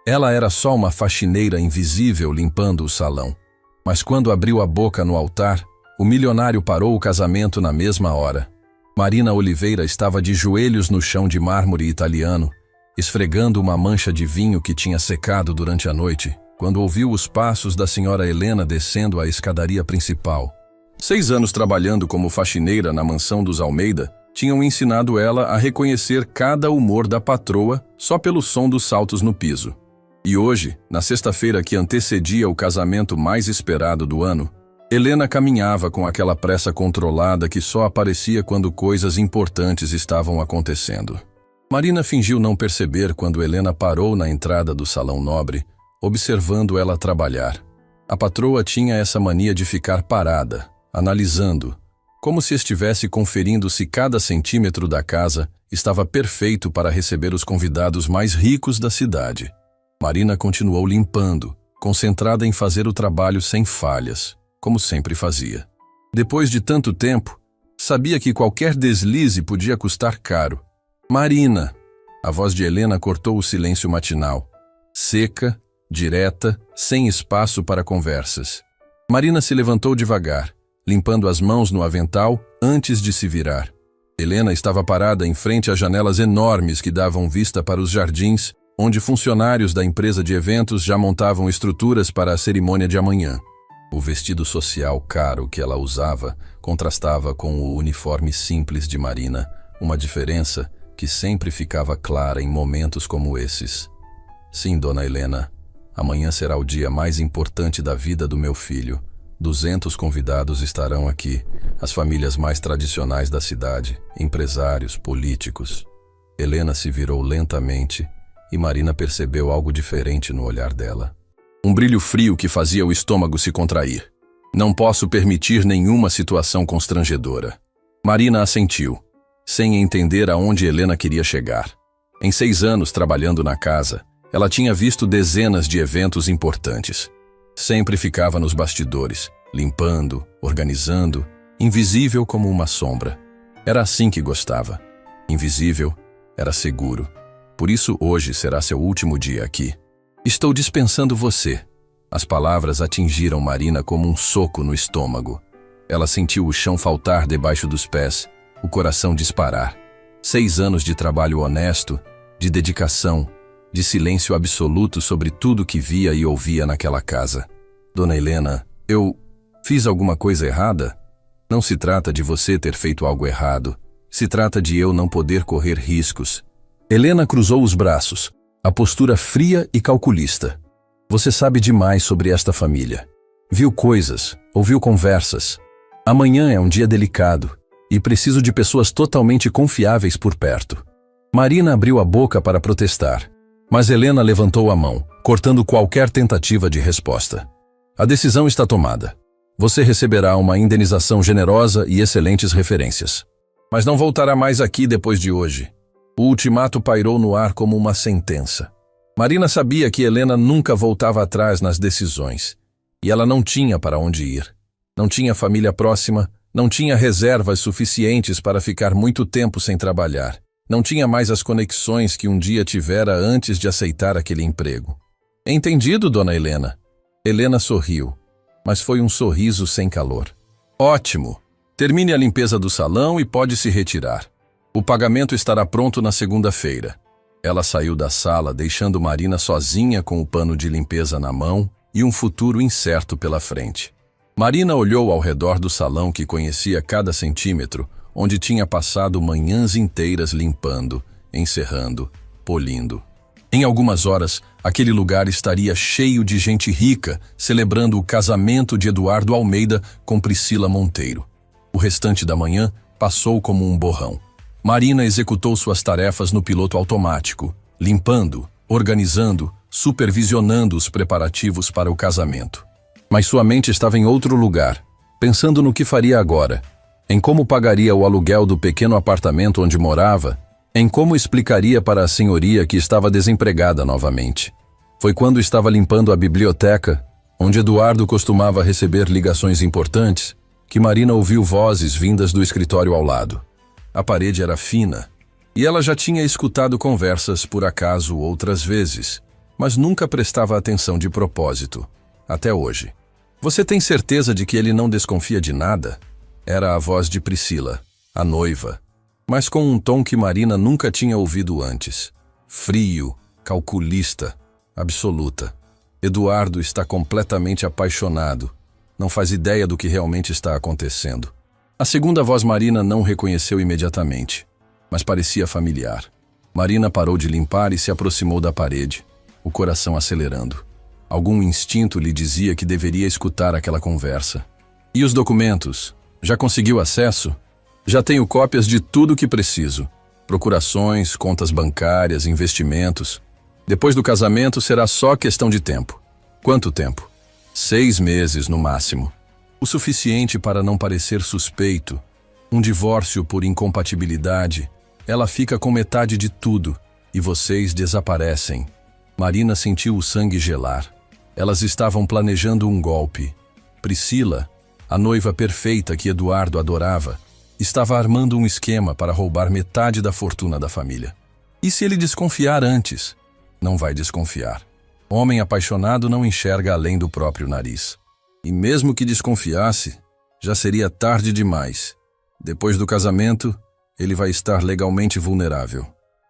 Ela era só uma faxineira invisível limpando o salão. Mas quando abriu a boca no altar, o milionário parou o casamento na mesma hora. Marina Oliveira estava de joelhos no chão de mármore italiano, esfregando uma mancha de vinho que tinha secado durante a noite, quando ouviu os passos da senhora Helena descendo a escadaria principal. 6 anos trabalhando como faxineira na mansão dos Almeida tinham ensinado ela a reconhecer cada humor da patroa só pelo som dos saltos no piso. E hoje, na sexta-feira que antecedia o casamento mais esperado do ano, Helena caminhava com aquela pressa controlada que só aparecia quando coisas importantes estavam acontecendo. Marina fingiu não perceber quando Helena parou na entrada do salão nobre, observando ela trabalhar. A patroa tinha essa mania de ficar parada, analisando, como se estivesse conferindo se cada centímetro da casa estava perfeito para receber os convidados mais ricos da cidade. Marina continuou limpando, concentrada em fazer o trabalho sem falhas, como sempre fazia. Depois de tanto tempo, sabia que qualquer deslize podia custar caro. Marina! A voz de Helena cortou o silêncio matinal. Seca, direta, sem espaço para conversas. Marina se levantou devagar, limpando as mãos no avental antes de se virar. Helena estava parada em frente às janelas enormes que davam vista para os jardins, onde funcionários da empresa de eventos já montavam estruturas para a cerimônia de amanhã. O vestido social caro que ela usava contrastava com o uniforme simples de Marina, uma diferença que sempre ficava clara em momentos como esses. Sim, dona Helena, amanhã será o dia mais importante da vida do meu filho. 200 convidados estarão aqui, as famílias mais tradicionais da cidade, empresários, políticos. Helena se virou lentamente e Marina percebeu algo diferente no olhar dela. Um brilho frio que fazia o estômago se contrair. Não posso permitir nenhuma situação constrangedora. Marina assentiu, sem entender aonde Helena queria chegar. Em 6 anos trabalhando na casa, ela tinha visto dezenas de eventos importantes. Sempre ficava nos bastidores, limpando, organizando, invisível como uma sombra. Era assim que gostava. Invisível, era seguro. Por isso hoje será seu último dia aqui. Estou dispensando você. As palavras atingiram Marina como um soco no estômago. Ela sentiu o chão faltar debaixo dos pés, o coração disparar. 6 anos de trabalho honesto, de dedicação, de silêncio absoluto sobre tudo que via e ouvia naquela casa. Dona Helena, eu fiz alguma coisa errada? Não se trata de você ter feito algo errado. Se trata de eu não poder correr riscos. Helena cruzou os braços, a postura fria e calculista. Você sabe demais sobre esta família. Viu coisas, ouviu conversas. Amanhã é um dia delicado e preciso de pessoas totalmente confiáveis por perto. Marina abriu a boca para protestar, mas Helena levantou a mão, cortando qualquer tentativa de resposta. A decisão está tomada. Você receberá uma indenização generosa e excelentes referências. Mas não voltará mais aqui depois de hoje. O ultimato pairou no ar como uma sentença. Marina sabia que Helena nunca voltava atrás nas decisões. E ela não tinha para onde ir. Não tinha família próxima, não tinha reservas suficientes para ficar muito tempo sem trabalhar. Não tinha mais as conexões que um dia tivera antes de aceitar aquele emprego. Entendido, dona Helena? Helena sorriu, mas foi um sorriso sem calor. Ótimo! Termine a limpeza do salão e pode se retirar. O pagamento estará pronto na segunda-feira. Ela saiu da sala, deixando Marina sozinha com o pano de limpeza na mão e um futuro incerto pela frente. Marina olhou ao redor do salão que conhecia cada centímetro, onde tinha passado manhãs inteiras limpando, encerrando, polindo. Em algumas horas, aquele lugar estaria cheio de gente rica, celebrando o casamento de Eduardo Almeida com Priscila Monteiro. O restante da manhã passou como um borrão. Marina executou suas tarefas no piloto automático, limpando, organizando, supervisionando os preparativos para o casamento. Mas sua mente estava em outro lugar, pensando no que faria agora, em como pagaria o aluguel do pequeno apartamento onde morava, em como explicaria para a senhoria que estava desempregada novamente. Foi quando estava limpando a biblioteca, onde Eduardo costumava receber ligações importantes, que Marina ouviu vozes vindas do escritório ao lado. A parede era fina, e ela já tinha escutado conversas por acaso outras vezes. mas nunca prestava atenção de propósito, até hoje. Você tem certeza de que ele não desconfia de nada? Era a voz de Priscila, a noiva, mas com um tom que Marina nunca tinha ouvido antes. Frio, calculista, absoluta. Eduardo está completamente apaixonado. Não faz ideia do que realmente está acontecendo. A segunda voz Marina não reconheceu imediatamente, mas parecia familiar. Marina parou de limpar e se aproximou da parede, o coração acelerando. Algum instinto lhe dizia que deveria escutar aquela conversa. E os documentos? Já conseguiu acesso? Já tenho cópias de tudo o que preciso. Procurações, contas bancárias, investimentos. Depois do casamento será só questão de tempo. Quanto tempo? 6 meses no máximo. O suficiente para não parecer suspeito. Um divórcio por incompatibilidade. Ela fica com metade de tudo e vocês desaparecem. Marina sentiu o sangue gelar. Elas estavam planejando um golpe. Priscila, a noiva perfeita que Eduardo adorava, estava armando um esquema para roubar metade da fortuna da família. E se ele desconfiar antes? Não vai desconfiar. Homem apaixonado não enxerga além do próprio nariz. E mesmo que desconfiasse, já seria tarde demais. Depois do casamento, ele vai estar legalmente vulnerável.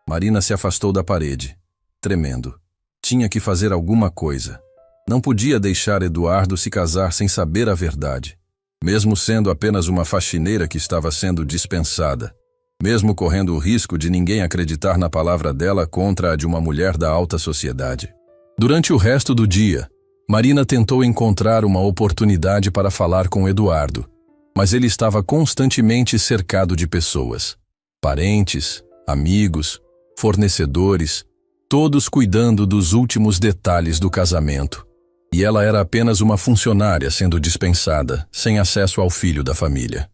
Marina se afastou da parede, tremendo. Tinha que fazer alguma coisa. Não podia deixar Eduardo se casar sem saber a verdade. Mesmo sendo apenas uma faxineira que estava sendo dispensada. Mesmo correndo o risco de ninguém acreditar na palavra dela contra a de uma mulher da alta sociedade. Durante o resto do dia, Marina tentou encontrar uma oportunidade para falar com Eduardo, mas ele estava constantemente cercado de pessoas. Parentes, amigos, fornecedores, todos cuidando dos últimos detalhes do casamento. E ela era apenas uma funcionária sendo dispensada, sem acesso ao filho da família.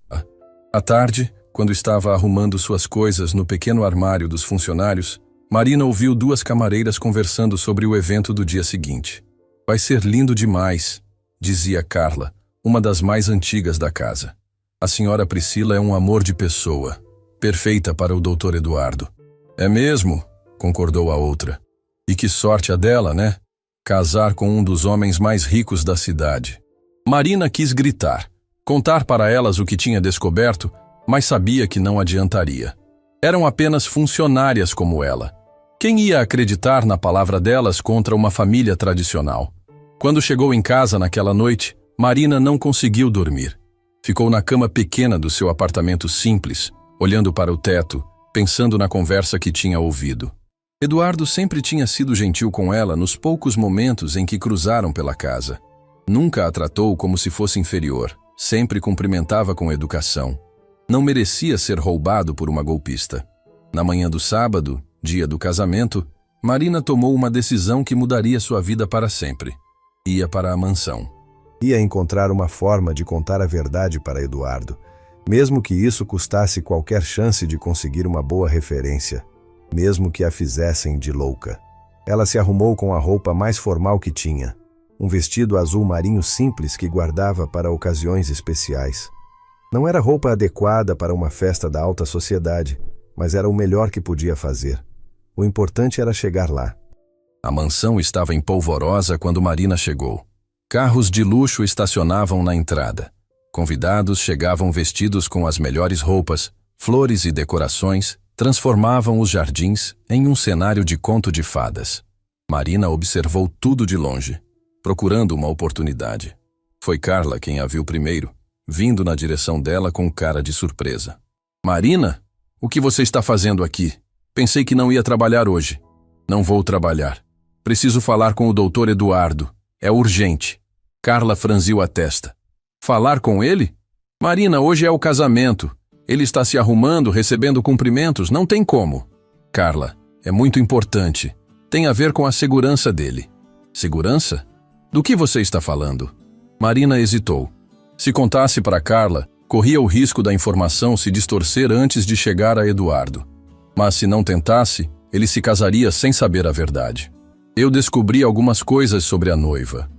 À tarde, quando estava arrumando suas coisas no pequeno armário dos funcionários, Marina ouviu 2 camareiras conversando sobre o evento do dia seguinte. Vai ser lindo demais, dizia Carla, uma das mais antigas da casa. A senhora Priscila é um amor de pessoa, perfeita para o Dr. Eduardo. É mesmo, concordou a outra. E que sorte a dela, né? Casar com um dos homens mais ricos da cidade. Marina quis gritar, contar para elas o que tinha descoberto, mas sabia que não adiantaria. Eram apenas funcionárias como ela. Quem ia acreditar na palavra delas contra uma família tradicional? Quando chegou em casa naquela noite, Marina não conseguiu dormir. Ficou na cama pequena do seu apartamento simples, olhando para o teto, pensando na conversa que tinha ouvido. Eduardo sempre tinha sido gentil com ela nos poucos momentos em que cruzaram pela casa. Nunca a tratou como se fosse inferior, sempre cumprimentava com educação. Não merecia ser roubado por uma golpista. Na manhã do sábado, dia do casamento, Marina tomou uma decisão que mudaria sua vida para sempre. Ia para a mansão. Ia encontrar uma forma de contar a verdade para Eduardo, mesmo que isso custasse qualquer chance de conseguir uma boa referência. Mesmo que a fizessem de louca. Ela se arrumou com a roupa mais formal que tinha, um vestido azul marinho simples que guardava para ocasiões especiais. Não era roupa adequada para uma festa da alta sociedade, mas era o melhor que podia fazer. O importante era chegar lá. A mansão estava em polvorosa quando Marina chegou. Carros de luxo estacionavam na entrada. Convidados chegavam vestidos com as melhores roupas, flores e decorações, transformavam os jardins em um cenário de conto de fadas. Marina observou tudo de longe, procurando uma oportunidade. Foi Carla quem a viu primeiro, vindo na direção dela com cara de surpresa. Marina, o que você está fazendo aqui? Pensei que não ia trabalhar hoje. Não vou trabalhar. Preciso falar com o Dr. Eduardo. É urgente. Carla franziu a testa. Falar com ele? Marina, hoje é o casamento. Ele está se arrumando, recebendo cumprimentos, não tem como. Carla, é muito importante. Tem a ver com a segurança dele. Segurança? Do que você está falando? Marina hesitou. Se contasse para Carla, corria o risco da informação se distorcer antes de chegar a Eduardo. Mas se não tentasse, ele se casaria sem saber a verdade. Eu descobri algumas coisas sobre a noiva.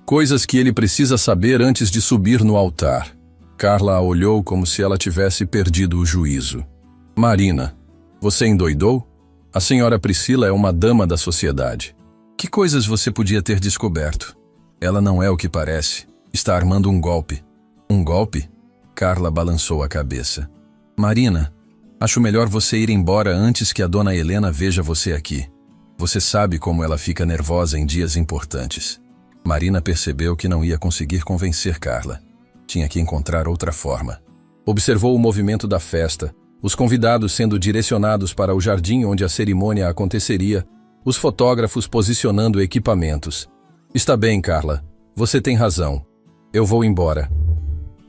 Coisas que ele precisa saber antes de subir no altar. Carla a olhou como se ela tivesse perdido o juízo. Marina, você endoidou? A senhora Priscila é uma dama da sociedade. Que coisas você podia ter descoberto? Ela não é o que parece. Está armando um golpe. Um golpe? Carla balançou a cabeça. Marina, acho melhor você ir embora antes que a dona Helena veja você aqui. Você sabe como ela fica nervosa em dias importantes. Marina percebeu que não ia conseguir convencer Carla. Tinha que encontrar outra forma. Observou o movimento da festa, os convidados sendo direcionados para o jardim onde a cerimônia aconteceria, os fotógrafos posicionando equipamentos. Está bem, Carla. Você tem razão. Eu vou embora.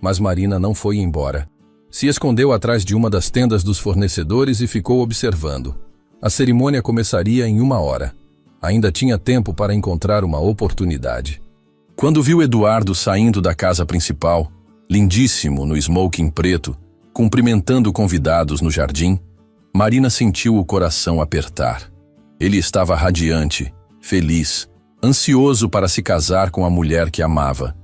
Mas Marina não foi embora. Se escondeu atrás de uma das tendas dos fornecedores e ficou observando. A cerimônia começaria em 1 hora. Ainda tinha tempo para encontrar uma oportunidade. Quando viu Eduardo saindo da casa principal, lindíssimo no smoking preto, cumprimentando convidados no jardim, Marina sentiu o coração apertar. Ele estava radiante, feliz, ansioso para se casar com a mulher que amava.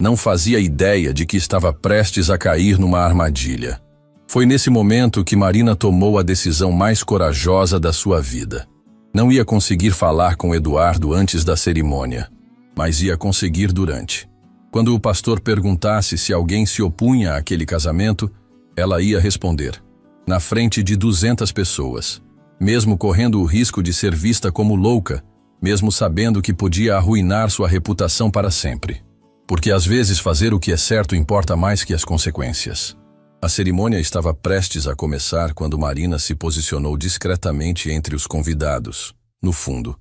Não fazia ideia de que estava prestes a cair numa armadilha. Foi nesse momento que Marina tomou a decisão mais corajosa da sua vida. Não ia conseguir falar com Eduardo antes da cerimônia, mas ia conseguir durante. Quando o pastor perguntasse se alguém se opunha àquele casamento, ela ia responder, na frente de 200 pessoas, mesmo correndo o risco de ser vista como louca, mesmo sabendo que podia arruinar sua reputação para sempre. Porque às vezes fazer o que é certo importa mais que as consequências. A cerimônia estava prestes a começar quando Marina se posicionou discretamente entre os convidados, no fundo,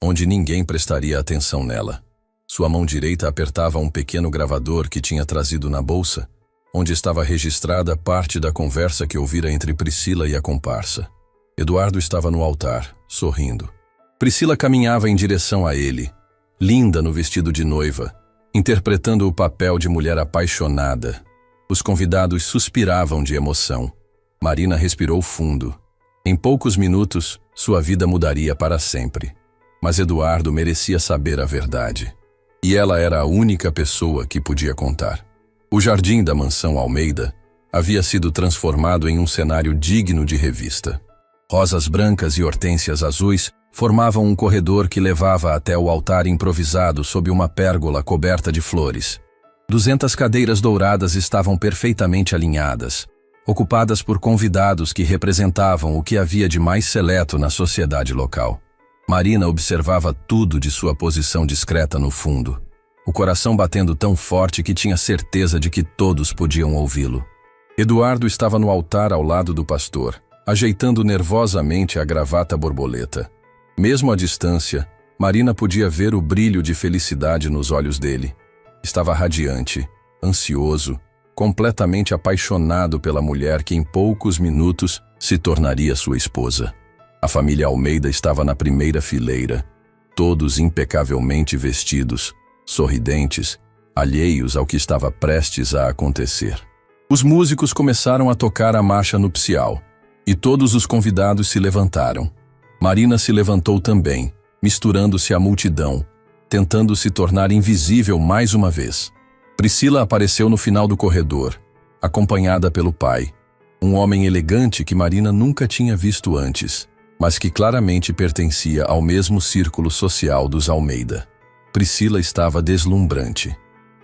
onde ninguém prestaria atenção nela. Sua mão direita apertava um pequeno gravador que tinha trazido na bolsa, onde estava registrada parte da conversa que ouvira entre Priscila e a comparsa. Eduardo estava no altar, sorrindo. Priscila caminhava em direção a ele, linda no vestido de noiva, interpretando o papel de mulher apaixonada. Os convidados suspiravam de emoção. Marina respirou fundo. Em poucos minutos, sua vida mudaria para sempre. Mas Eduardo merecia saber a verdade. E ela era a única pessoa que podia contar. O jardim da mansão Almeida havia sido transformado em um cenário digno de revista. Rosas brancas e hortênsias azuis formavam um corredor que levava até o altar improvisado sob uma pérgola coberta de flores. 200 cadeiras douradas estavam perfeitamente alinhadas, ocupadas por convidados que representavam o que havia de mais seleto na sociedade local. Marina observava tudo de sua posição discreta no fundo, o coração batendo tão forte que tinha certeza de que todos podiam ouvi-lo. Eduardo estava no altar ao lado do pastor, ajeitando nervosamente a gravata borboleta. Mesmo à distância, Marina podia ver o brilho de felicidade nos olhos dele. Estava radiante, ansioso, completamente apaixonado pela mulher que em poucos minutos se tornaria sua esposa. A família Almeida estava na primeira fileira, todos impecavelmente vestidos, sorridentes, alheios ao que estava prestes a acontecer. Os músicos começaram a tocar a marcha nupcial, e todos os convidados se levantaram. Marina se levantou também, misturando-se à multidão, tentando se tornar invisível mais uma vez. Priscila apareceu no final do corredor, acompanhada pelo pai, um homem elegante que Marina nunca tinha visto antes, mas que claramente pertencia ao mesmo círculo social dos Almeida. Priscila estava deslumbrante.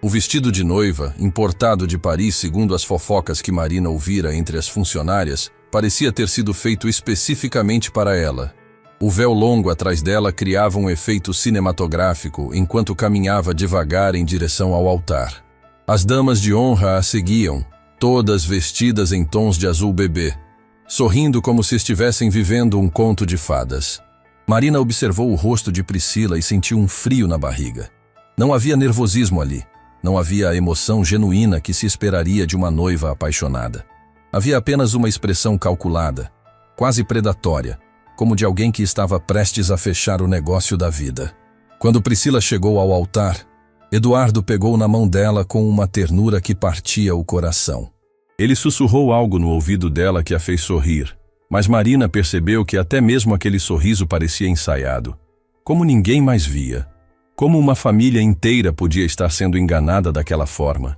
O vestido de noiva, importado de Paris segundo as fofocas que Marina ouvira entre as funcionárias, parecia ter sido feito especificamente para ela. O véu longo atrás dela criava um efeito cinematográfico enquanto caminhava devagar em direção ao altar. As damas de honra a seguiam, todas vestidas em tons de azul bebê, sorrindo como se estivessem vivendo um conto de fadas. Marina observou o rosto de Priscila e sentiu um frio na barriga. Não havia nervosismo ali, não havia a emoção genuína que se esperaria de uma noiva apaixonada. Havia apenas uma expressão calculada, quase predatória, como de alguém que estava prestes a fechar o negócio da vida. Quando Priscila chegou ao altar, Eduardo pegou na mão dela com uma ternura que partia o coração. Ele sussurrou algo no ouvido dela que a fez sorrir, mas Marina percebeu que até mesmo aquele sorriso parecia ensaiado, como ninguém mais via, como uma família inteira podia estar sendo enganada daquela forma.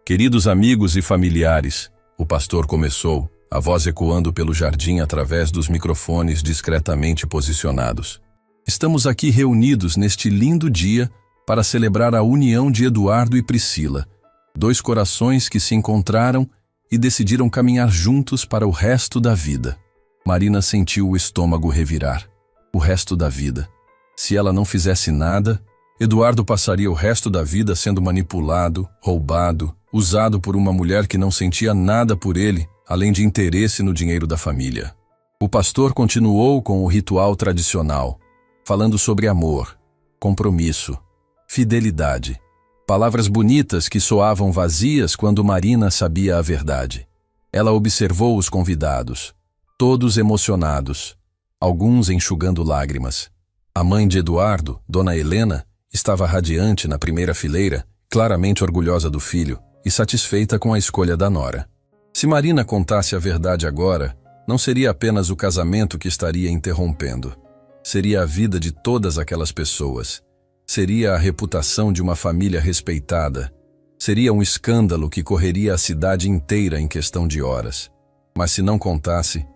Queridos amigos e familiares, o pastor começou, a voz ecoando pelo jardim através dos microfones discretamente posicionados. Estamos aqui reunidos neste lindo dia para celebrar a união de Eduardo e Priscila, dois corações que se encontraram e decidiram caminhar juntos para o resto da vida. Marina sentiu o estômago revirar. O resto da vida. Se ela não fizesse nada, Eduardo passaria o resto da vida sendo manipulado, roubado, usado por uma mulher que não sentia nada por ele, além de interesse no dinheiro da família. O pastor continuou com o ritual tradicional, falando sobre amor, compromisso, fidelidade. Palavras bonitas que soavam vazias quando Marina sabia a verdade. Ela observou os convidados, todos emocionados, alguns enxugando lágrimas. A mãe de Eduardo, Dona Helena, estava radiante na primeira fileira, claramente orgulhosa do filho e satisfeita com a escolha da nora. Se Marina contasse a verdade agora, não seria apenas o casamento que estaria interrompendo. Seria a vida de todas aquelas pessoas. Seria a reputação de uma família respeitada. Seria um escândalo que correria a cidade inteira em questão de horas. Mas se não contasse,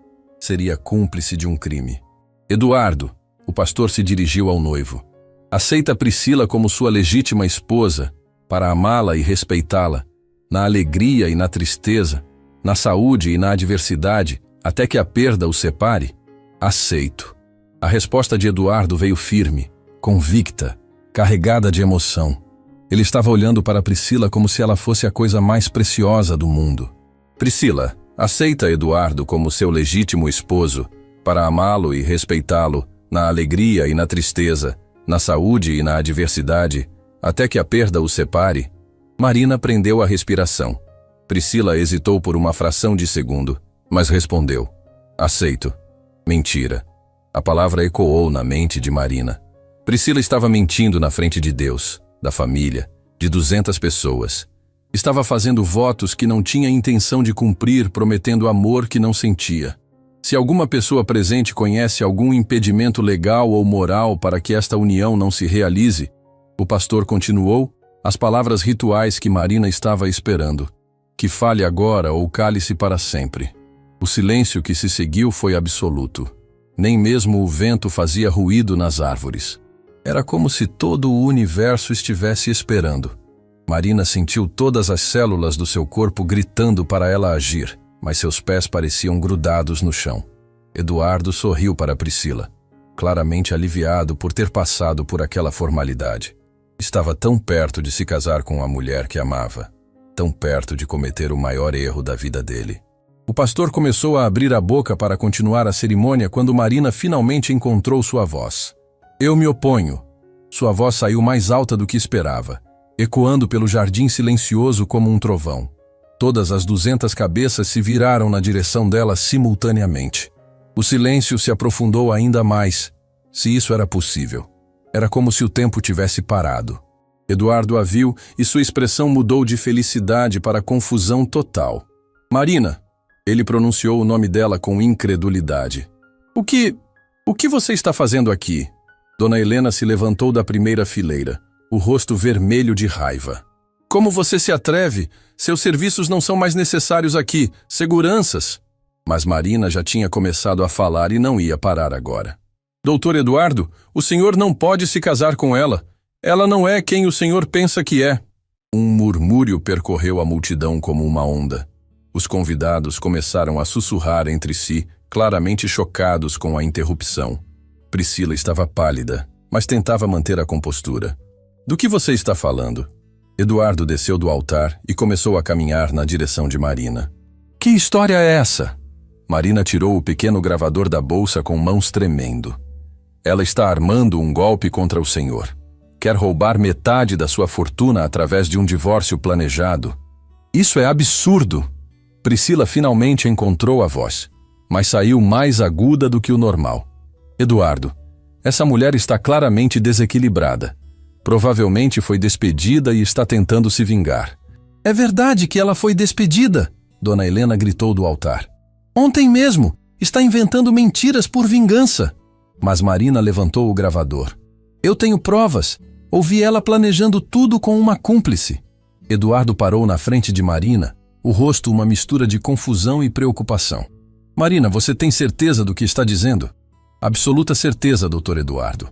seria cúmplice de um crime. Eduardo, o pastor se dirigiu ao noivo. Aceita Priscila como sua legítima esposa, para amá-la e respeitá-la, na alegria e na tristeza, na saúde e na adversidade, até que a perda os separe? Aceito. A resposta de Eduardo veio firme, convicta, carregada de emoção. Ele estava olhando para Priscila como se ela fosse a coisa mais preciosa do mundo. Priscila, aceita Eduardo como seu legítimo esposo, para amá-lo e respeitá-lo, na alegria e na tristeza, na saúde e na adversidade, até que a perda os separe? Marina prendeu a respiração. Priscila hesitou por uma fração de segundo, mas respondeu: aceito. Mentira. A palavra ecoou na mente de Marina. Priscila estava mentindo na frente de Deus, da família, de 200 pessoas. Estava fazendo votos que não tinha intenção de cumprir, prometendo amor que não sentia. Se alguma pessoa presente conhece algum impedimento legal ou moral para que esta união não se realize, o pastor continuou as palavras rituais que Marina estava esperando. Que fale agora ou cale-se para sempre. O silêncio que se seguiu foi absoluto. Nem mesmo o vento fazia ruído nas árvores. Era como se todo o universo estivesse esperando. Marina sentiu todas as células do seu corpo gritando para ela agir, mas seus pés pareciam grudados no chão. Eduardo sorriu para Priscila, claramente aliviado por ter passado por aquela formalidade. Estava tão perto de se casar com a mulher que amava, tão perto de cometer o maior erro da vida dele. O pastor começou a abrir a boca para continuar a cerimônia quando Marina finalmente encontrou sua voz. Eu me oponho. Sua voz saiu mais alta do que esperava, ecoando pelo jardim silencioso como um trovão. Todas as 200 cabeças se viraram na direção dela simultaneamente. O silêncio se aprofundou ainda mais, se isso era possível. Era como se o tempo tivesse parado. Eduardo a viu e sua expressão mudou de felicidade para confusão total. Marina, ele pronunciou o nome dela com incredulidade. O que você está fazendo aqui? Dona Helena se levantou da primeira fileira, o rosto vermelho de raiva. Como você se atreve? Seus serviços não são mais necessários aqui. Seguranças! Mas Marina já tinha começado a falar e não ia parar agora. Doutor Eduardo, o senhor não pode se casar com ela. Ela não é quem o senhor pensa que é. Um murmúrio percorreu a multidão como uma onda. Os convidados começaram a sussurrar entre si, claramente chocados com a interrupção. Priscila estava pálida, mas tentava manter a compostura. Do que você está falando? Eduardo desceu do altar e começou a caminhar na direção de Marina. Que história é essa? Marina tirou o pequeno gravador da bolsa com mãos tremendo. Ela está armando um golpe contra o senhor. Quer roubar metade da sua fortuna através de um divórcio planejado. Isso é absurdo! Priscila finalmente encontrou a voz, mas saiu mais aguda do que o normal. Eduardo, essa mulher está claramente desequilibrada. Provavelmente foi despedida e está tentando se vingar. É verdade que ela foi despedida, Dona Helena gritou do altar. Ontem mesmo, está inventando mentiras por vingança. Mas Marina levantou o gravador. Eu tenho provas. Ouvi ela planejando tudo com uma cúmplice. Eduardo parou na frente de Marina, o rosto uma mistura de confusão e preocupação. Marina, você tem certeza do que está dizendo? Absoluta certeza, doutor Eduardo.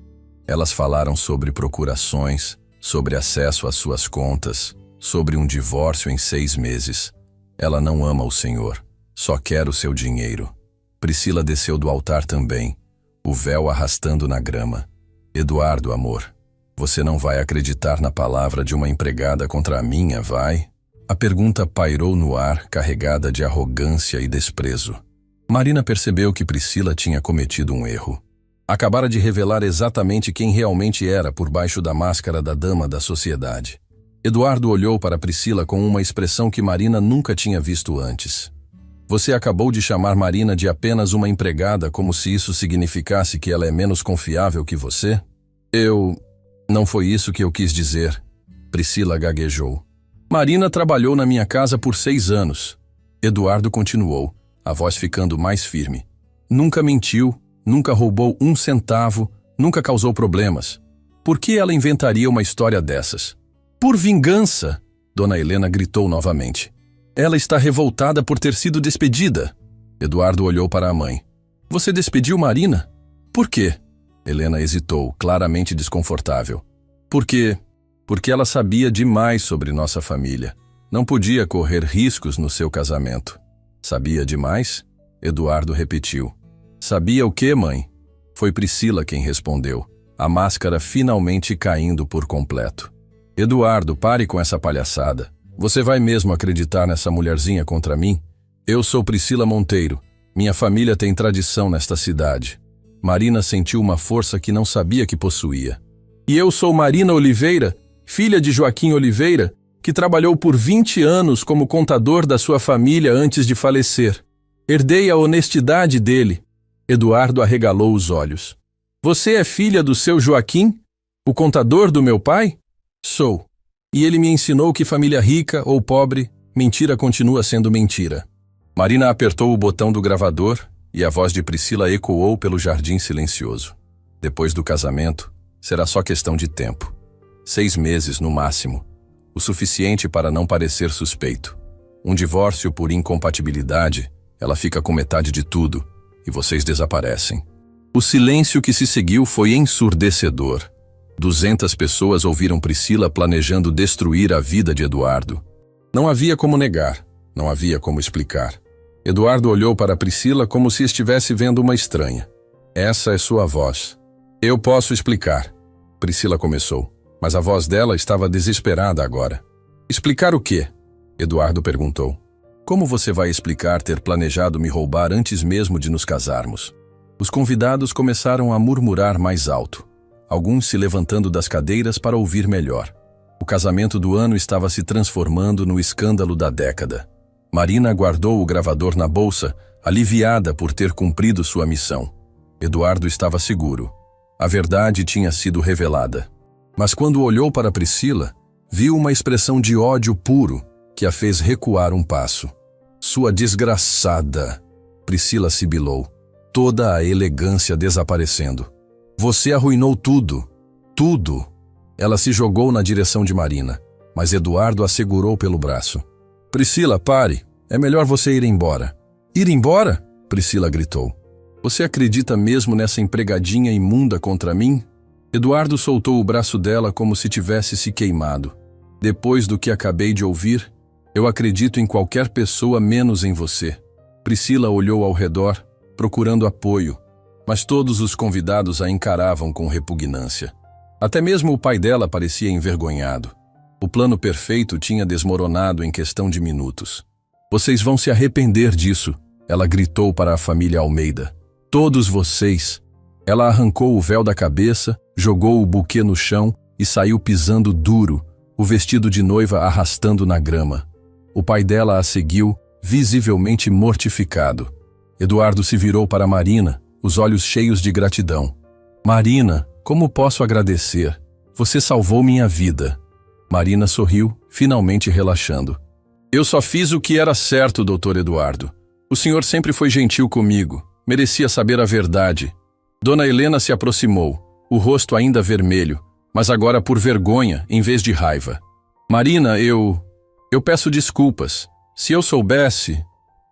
Elas falaram sobre procurações, sobre acesso às suas contas, sobre um divórcio em 6 meses. Ela não ama o Senhor, só quer o seu dinheiro. Priscila desceu do altar também, o véu arrastando na grama. Eduardo, amor, você não vai acreditar na palavra de uma empregada contra a minha, vai? A pergunta pairou no ar, carregada de arrogância e desprezo. Marina percebeu que Priscila tinha cometido um erro. Acabara de revelar exatamente quem realmente era por baixo da máscara da dama da sociedade. Eduardo olhou para Priscila com uma expressão que Marina nunca tinha visto antes. Você acabou de chamar Marina de apenas uma empregada como se isso significasse que ela é menos confiável que você? Não foi isso que eu quis dizer. Priscila gaguejou. Marina trabalhou na minha casa por 6 anos. Eduardo continuou, a voz ficando mais firme. Nunca mentiu, nunca roubou 1 centavo, nunca causou problemas. Por que ela inventaria uma história dessas? Por vingança! Dona Helena gritou novamente. Ela está revoltada por ter sido despedida. Eduardo olhou para a mãe. Você despediu Marina? Por quê? Helena hesitou, claramente desconfortável. Porque ela sabia demais sobre nossa família. Não podia correr riscos no seu casamento. Sabia demais? Eduardo repetiu. Sabia o quê, mãe? Foi Priscila quem respondeu, a máscara finalmente caindo por completo. Eduardo, pare com essa palhaçada. Você vai mesmo acreditar nessa mulherzinha contra mim? Eu sou Priscila Monteiro. Minha família tem tradição nesta cidade. Marina sentiu uma força que não sabia que possuía. E eu sou Marina Oliveira, filha de Joaquim Oliveira, que trabalhou por 20 anos como contador da sua família antes de falecer. Herdei a honestidade dele. Eduardo arregalou os olhos. Você é filha do seu Joaquim? O contador do meu pai? Sou. E ele me ensinou que família rica ou pobre, mentira continua sendo mentira. Marina apertou o botão do gravador e a voz de Priscila ecoou pelo jardim silencioso. Depois do casamento, será só questão de tempo. 6 meses no máximo. O suficiente para não parecer suspeito. Um divórcio por incompatibilidade, ela fica com metade de tudo e vocês desaparecem. O silêncio que se seguiu foi ensurdecedor. 200 pessoas ouviram Priscila planejando destruir a vida de Eduardo. Não havia como negar, não havia como explicar. Eduardo olhou para Priscila como se estivesse vendo uma estranha. Essa é sua voz. Eu posso explicar. Priscila começou, mas a voz dela estava desesperada agora. Explicar o quê? Eduardo perguntou. Como você vai explicar ter planejado me roubar antes mesmo de nos casarmos? Os convidados começaram a murmurar mais alto, alguns se levantando das cadeiras para ouvir melhor. O casamento do ano estava se transformando no escândalo da década. Marina guardou o gravador na bolsa, aliviada por ter cumprido sua missão. Eduardo estava seguro. A verdade tinha sido revelada. Mas quando olhou para Priscila, viu uma expressão de ódio puro que a fez recuar um passo. Sua desgraçada! Priscila sibilou, toda a elegância desaparecendo. Você arruinou tudo. Tudo. Ela se jogou na direção de Marina, mas Eduardo a segurou pelo braço. Priscila, pare. É melhor você ir embora. Ir embora? Priscila gritou. Você acredita mesmo nessa empregadinha imunda contra mim? Eduardo soltou o braço dela como se tivesse se queimado. Depois do que acabei de ouvir, eu acredito em qualquer pessoa menos em você. Priscila olhou ao redor, procurando apoio, mas todos os convidados a encaravam com repugnância. Até mesmo o pai dela parecia envergonhado. O plano perfeito tinha desmoronado em questão de minutos. Vocês vão se arrepender disso, ela gritou para a família Almeida. Todos vocês. Ela arrancou o véu da cabeça, jogou o buquê no chão e saiu pisando duro, o vestido de noiva arrastando na grama. O pai dela a seguiu, visivelmente mortificado. Eduardo se virou para Marina, os olhos cheios de gratidão. Marina, como posso agradecer? Você salvou minha vida. Marina sorriu, finalmente relaxando. Eu só fiz o que era certo, doutor Eduardo. O senhor sempre foi gentil comigo. Merecia saber a verdade. Dona Helena se aproximou, o rosto ainda vermelho, mas agora por vergonha em vez de raiva. Marina, eu peço desculpas. Se eu soubesse...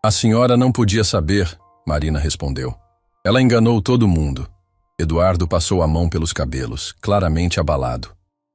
A senhora não podia saber, Marina respondeu. Ela enganou todo mundo. Eduardo passou a mão pelos cabelos, claramente abalado.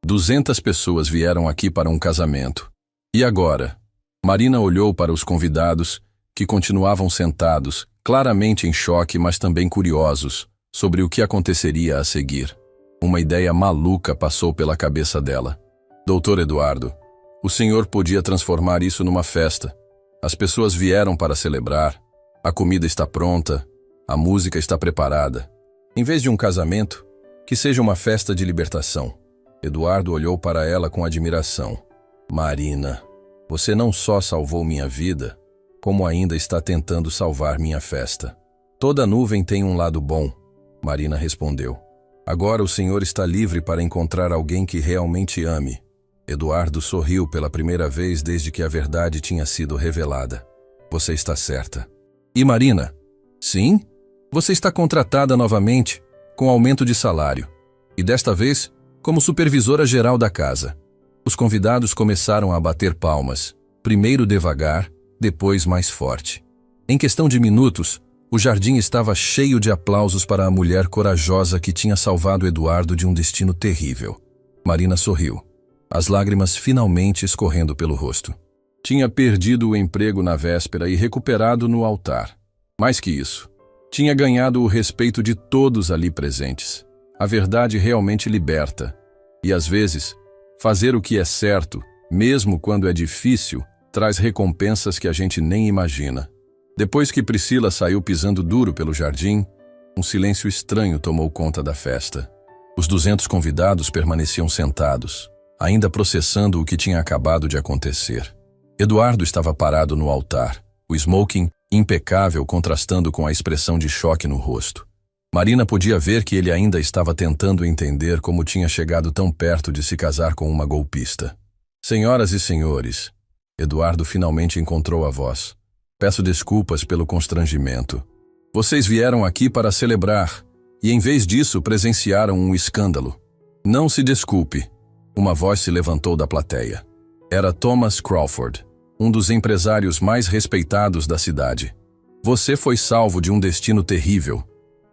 200 pessoas vieram aqui para um casamento. E agora? Marina olhou para os convidados, que continuavam sentados, claramente em choque, mas também curiosos, sobre o que aconteceria a seguir. Uma ideia maluca passou pela cabeça dela. Doutor Eduardo, o senhor podia transformar isso numa festa. As pessoas vieram para celebrar, a comida está pronta, a música está preparada. Em vez de um casamento, que seja uma festa de libertação. Eduardo olhou para ela com admiração. Marina, você não só salvou minha vida, como ainda está tentando salvar minha festa. Toda nuvem tem um lado bom, Marina respondeu. Agora o senhor está livre para encontrar alguém que realmente ame. Eduardo sorriu pela primeira vez desde que a verdade tinha sido revelada. Você está certa. E Marina? Sim? Você está contratada novamente, com aumento de salário. E desta vez, como supervisora geral da casa. Os convidados começaram a bater palmas, primeiro devagar, depois mais forte. Em questão de minutos, o jardim estava cheio de aplausos para a mulher corajosa que tinha salvado Eduardo de um destino terrível. Marina sorriu, as lágrimas finalmente escorrendo pelo rosto. Tinha perdido o emprego na véspera e recuperado no altar. Mais que isso, tinha ganhado o respeito de todos ali presentes. A verdade realmente liberta. E às vezes, fazer o que é certo, mesmo quando é difícil, traz recompensas que a gente nem imagina. Depois que Priscila saiu pisando duro pelo jardim, um silêncio estranho tomou conta da festa. Os 200 convidados permaneciam sentados, ainda processando o que tinha acabado de acontecer. Eduardo estava parado no altar, o smoking impecável contrastando com a expressão de choque no rosto. Marina podia ver que ele ainda estava tentando entender como tinha chegado tão perto de se casar com uma golpista. Senhoras e senhores, Eduardo finalmente encontrou a voz. Peço desculpas pelo constrangimento. Vocês vieram aqui para celebrar, e em vez disso presenciaram um escândalo. Não se desculpe. Uma voz se levantou da plateia. Era Thomas Crawford, um dos empresários mais respeitados da cidade. Você foi salvo de um destino terrível.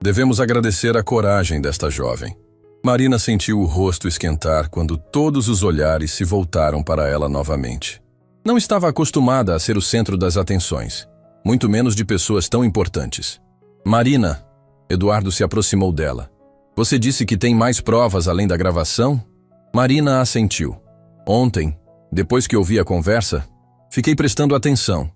Devemos agradecer a coragem desta jovem. Marina sentiu o rosto esquentar quando todos os olhares se voltaram para ela novamente. Não estava acostumada a ser o centro das atenções, muito menos de pessoas tão importantes. Marina, Eduardo se aproximou dela. Você disse que tem mais provas além da gravação? Marina assentiu. Ontem, depois que ouvi a conversa, fiquei prestando atenção.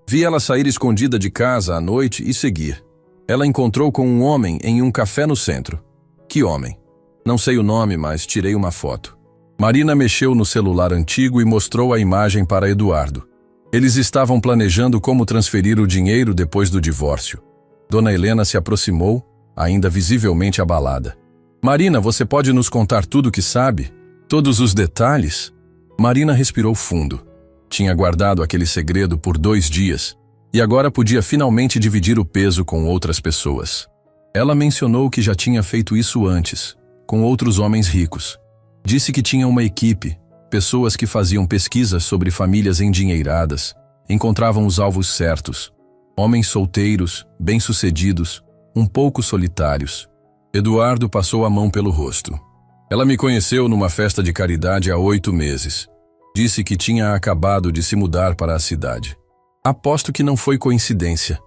Vi ela sair escondida de casa à noite e seguir. Ela encontrou com um homem em um café no centro. Que homem? Não sei o nome, mas tirei uma foto. Marina mexeu no celular antigo e mostrou a imagem para Eduardo. Eles estavam planejando como transferir o dinheiro depois do divórcio. Dona Helena se aproximou, ainda visivelmente abalada. Marina, você pode nos contar tudo o que sabe? Todos os detalhes? Marina respirou fundo. Tinha guardado aquele segredo por 2 dias e agora podia finalmente dividir o peso com outras pessoas. Ela mencionou que já tinha feito isso antes, com outros homens ricos. Disse que tinha uma equipe, pessoas que faziam pesquisas sobre famílias endinheiradas, encontravam os alvos certos. Homens solteiros, bem-sucedidos, um pouco solitários. Eduardo passou a mão pelo rosto. Ela me conheceu numa festa de caridade há 8 meses. Disse que tinha acabado de se mudar para a cidade. Aposto que não foi coincidência,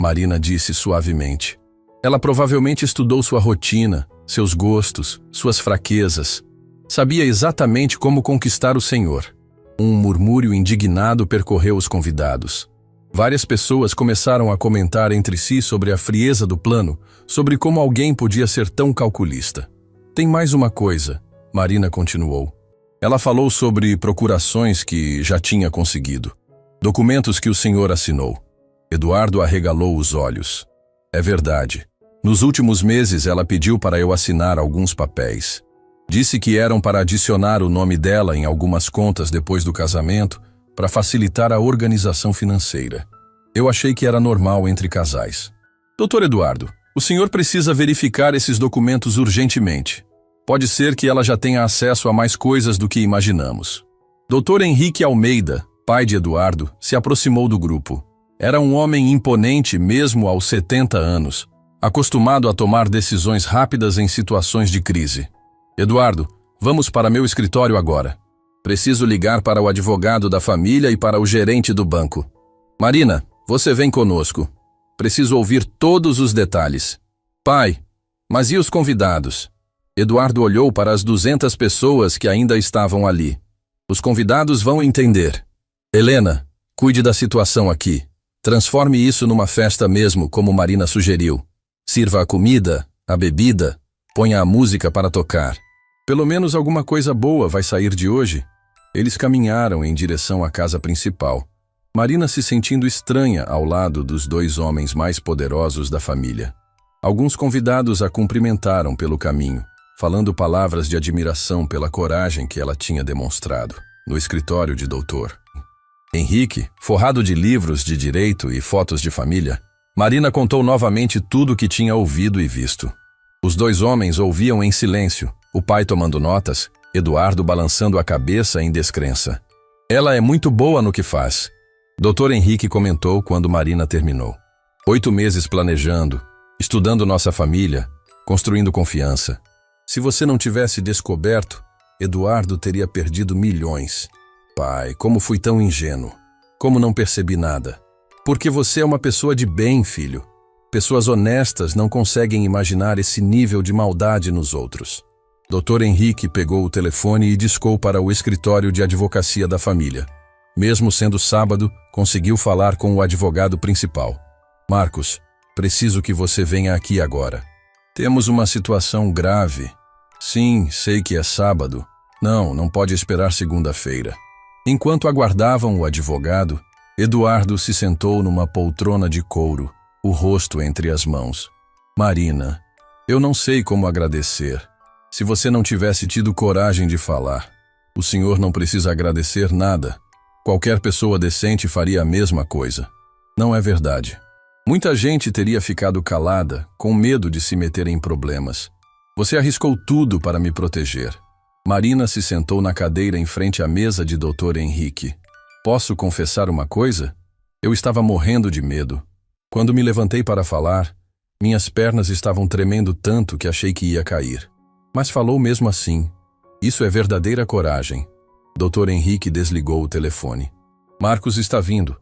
Marina disse suavemente. Ela provavelmente estudou sua rotina, seus gostos, suas fraquezas. Sabia exatamente como conquistar o Senhor. Um murmúrio indignado percorreu os convidados. Várias pessoas começaram a comentar entre si sobre a frieza do plano, sobre como alguém podia ser tão calculista. Tem mais uma coisa, Marina continuou. Ela falou sobre procurações que já tinha conseguido. Documentos que o senhor assinou. Eduardo arregalou os olhos. É verdade. Nos últimos meses ela pediu para eu assinar alguns papéis. Disse que eram para adicionar o nome dela em algumas contas depois do casamento, para facilitar a organização financeira. Eu achei que era normal entre casais. Doutor Eduardo, o senhor precisa verificar esses documentos urgentemente. Pode ser que ela já tenha acesso a mais coisas do que imaginamos. Dr. Henrique Almeida, pai de Eduardo, se aproximou do grupo. Era um homem imponente mesmo aos 70 anos, acostumado a tomar decisões rápidas em situações de crise. Eduardo, vamos para meu escritório agora. Preciso ligar para o advogado da família e para o gerente do banco. Marina, você vem conosco. Preciso ouvir todos os detalhes. Pai, mas e os convidados? Eduardo olhou para as 200 pessoas que ainda estavam ali. Os convidados vão entender. Helena, cuide da situação aqui. Transforme isso numa festa mesmo, como Marina sugeriu. Sirva a comida, a bebida, ponha a música para tocar. Pelo menos alguma coisa boa vai sair de hoje. Eles caminharam em direção à casa principal. Marina se sentindo estranha ao lado dos 2 homens mais poderosos da família. Alguns convidados a cumprimentaram pelo caminho, falando palavras de admiração pela coragem que ela tinha demonstrado. No escritório de Dr. Henrique, forrado de livros de direito e fotos de família, Marina contou novamente tudo o que tinha ouvido e visto. Os 2 homens ouviam em silêncio, o pai tomando notas, Eduardo balançando a cabeça em descrença. Ela é muito boa no que faz. Dr. Henrique comentou quando Marina terminou. 8 meses planejando, estudando nossa família, construindo confiança. Se você não tivesse descoberto, Eduardo teria perdido milhões. Pai, como fui tão ingênuo. Como não percebi nada. Porque você é uma pessoa de bem, filho. Pessoas honestas não conseguem imaginar esse nível de maldade nos outros. Dr. Henrique pegou o telefone e discou para o escritório de advocacia da família. Mesmo sendo sábado, conseguiu falar com o advogado principal. Marcos, preciso que você venha aqui agora. Temos uma situação grave. Sim, sei que é sábado. Não pode esperar segunda-feira. Enquanto aguardavam o advogado, Eduardo se sentou numa poltrona de couro, o rosto entre as mãos. Marina, eu não sei como agradecer. Se você não tivesse tido coragem de falar, o senhor não precisa agradecer nada. Qualquer pessoa decente faria a mesma coisa. Não é verdade. Muita gente teria ficado calada, com medo de se meter em problemas. Você arriscou tudo para me proteger. Marina se sentou na cadeira em frente à mesa de Dr. Henrique. Posso confessar uma coisa? Eu estava morrendo de medo. Quando me levantei para falar, minhas pernas estavam tremendo tanto que achei que ia cair. Mas falou mesmo assim. Isso é verdadeira coragem. Dr. Henrique desligou o telefone. Marcos está vindo.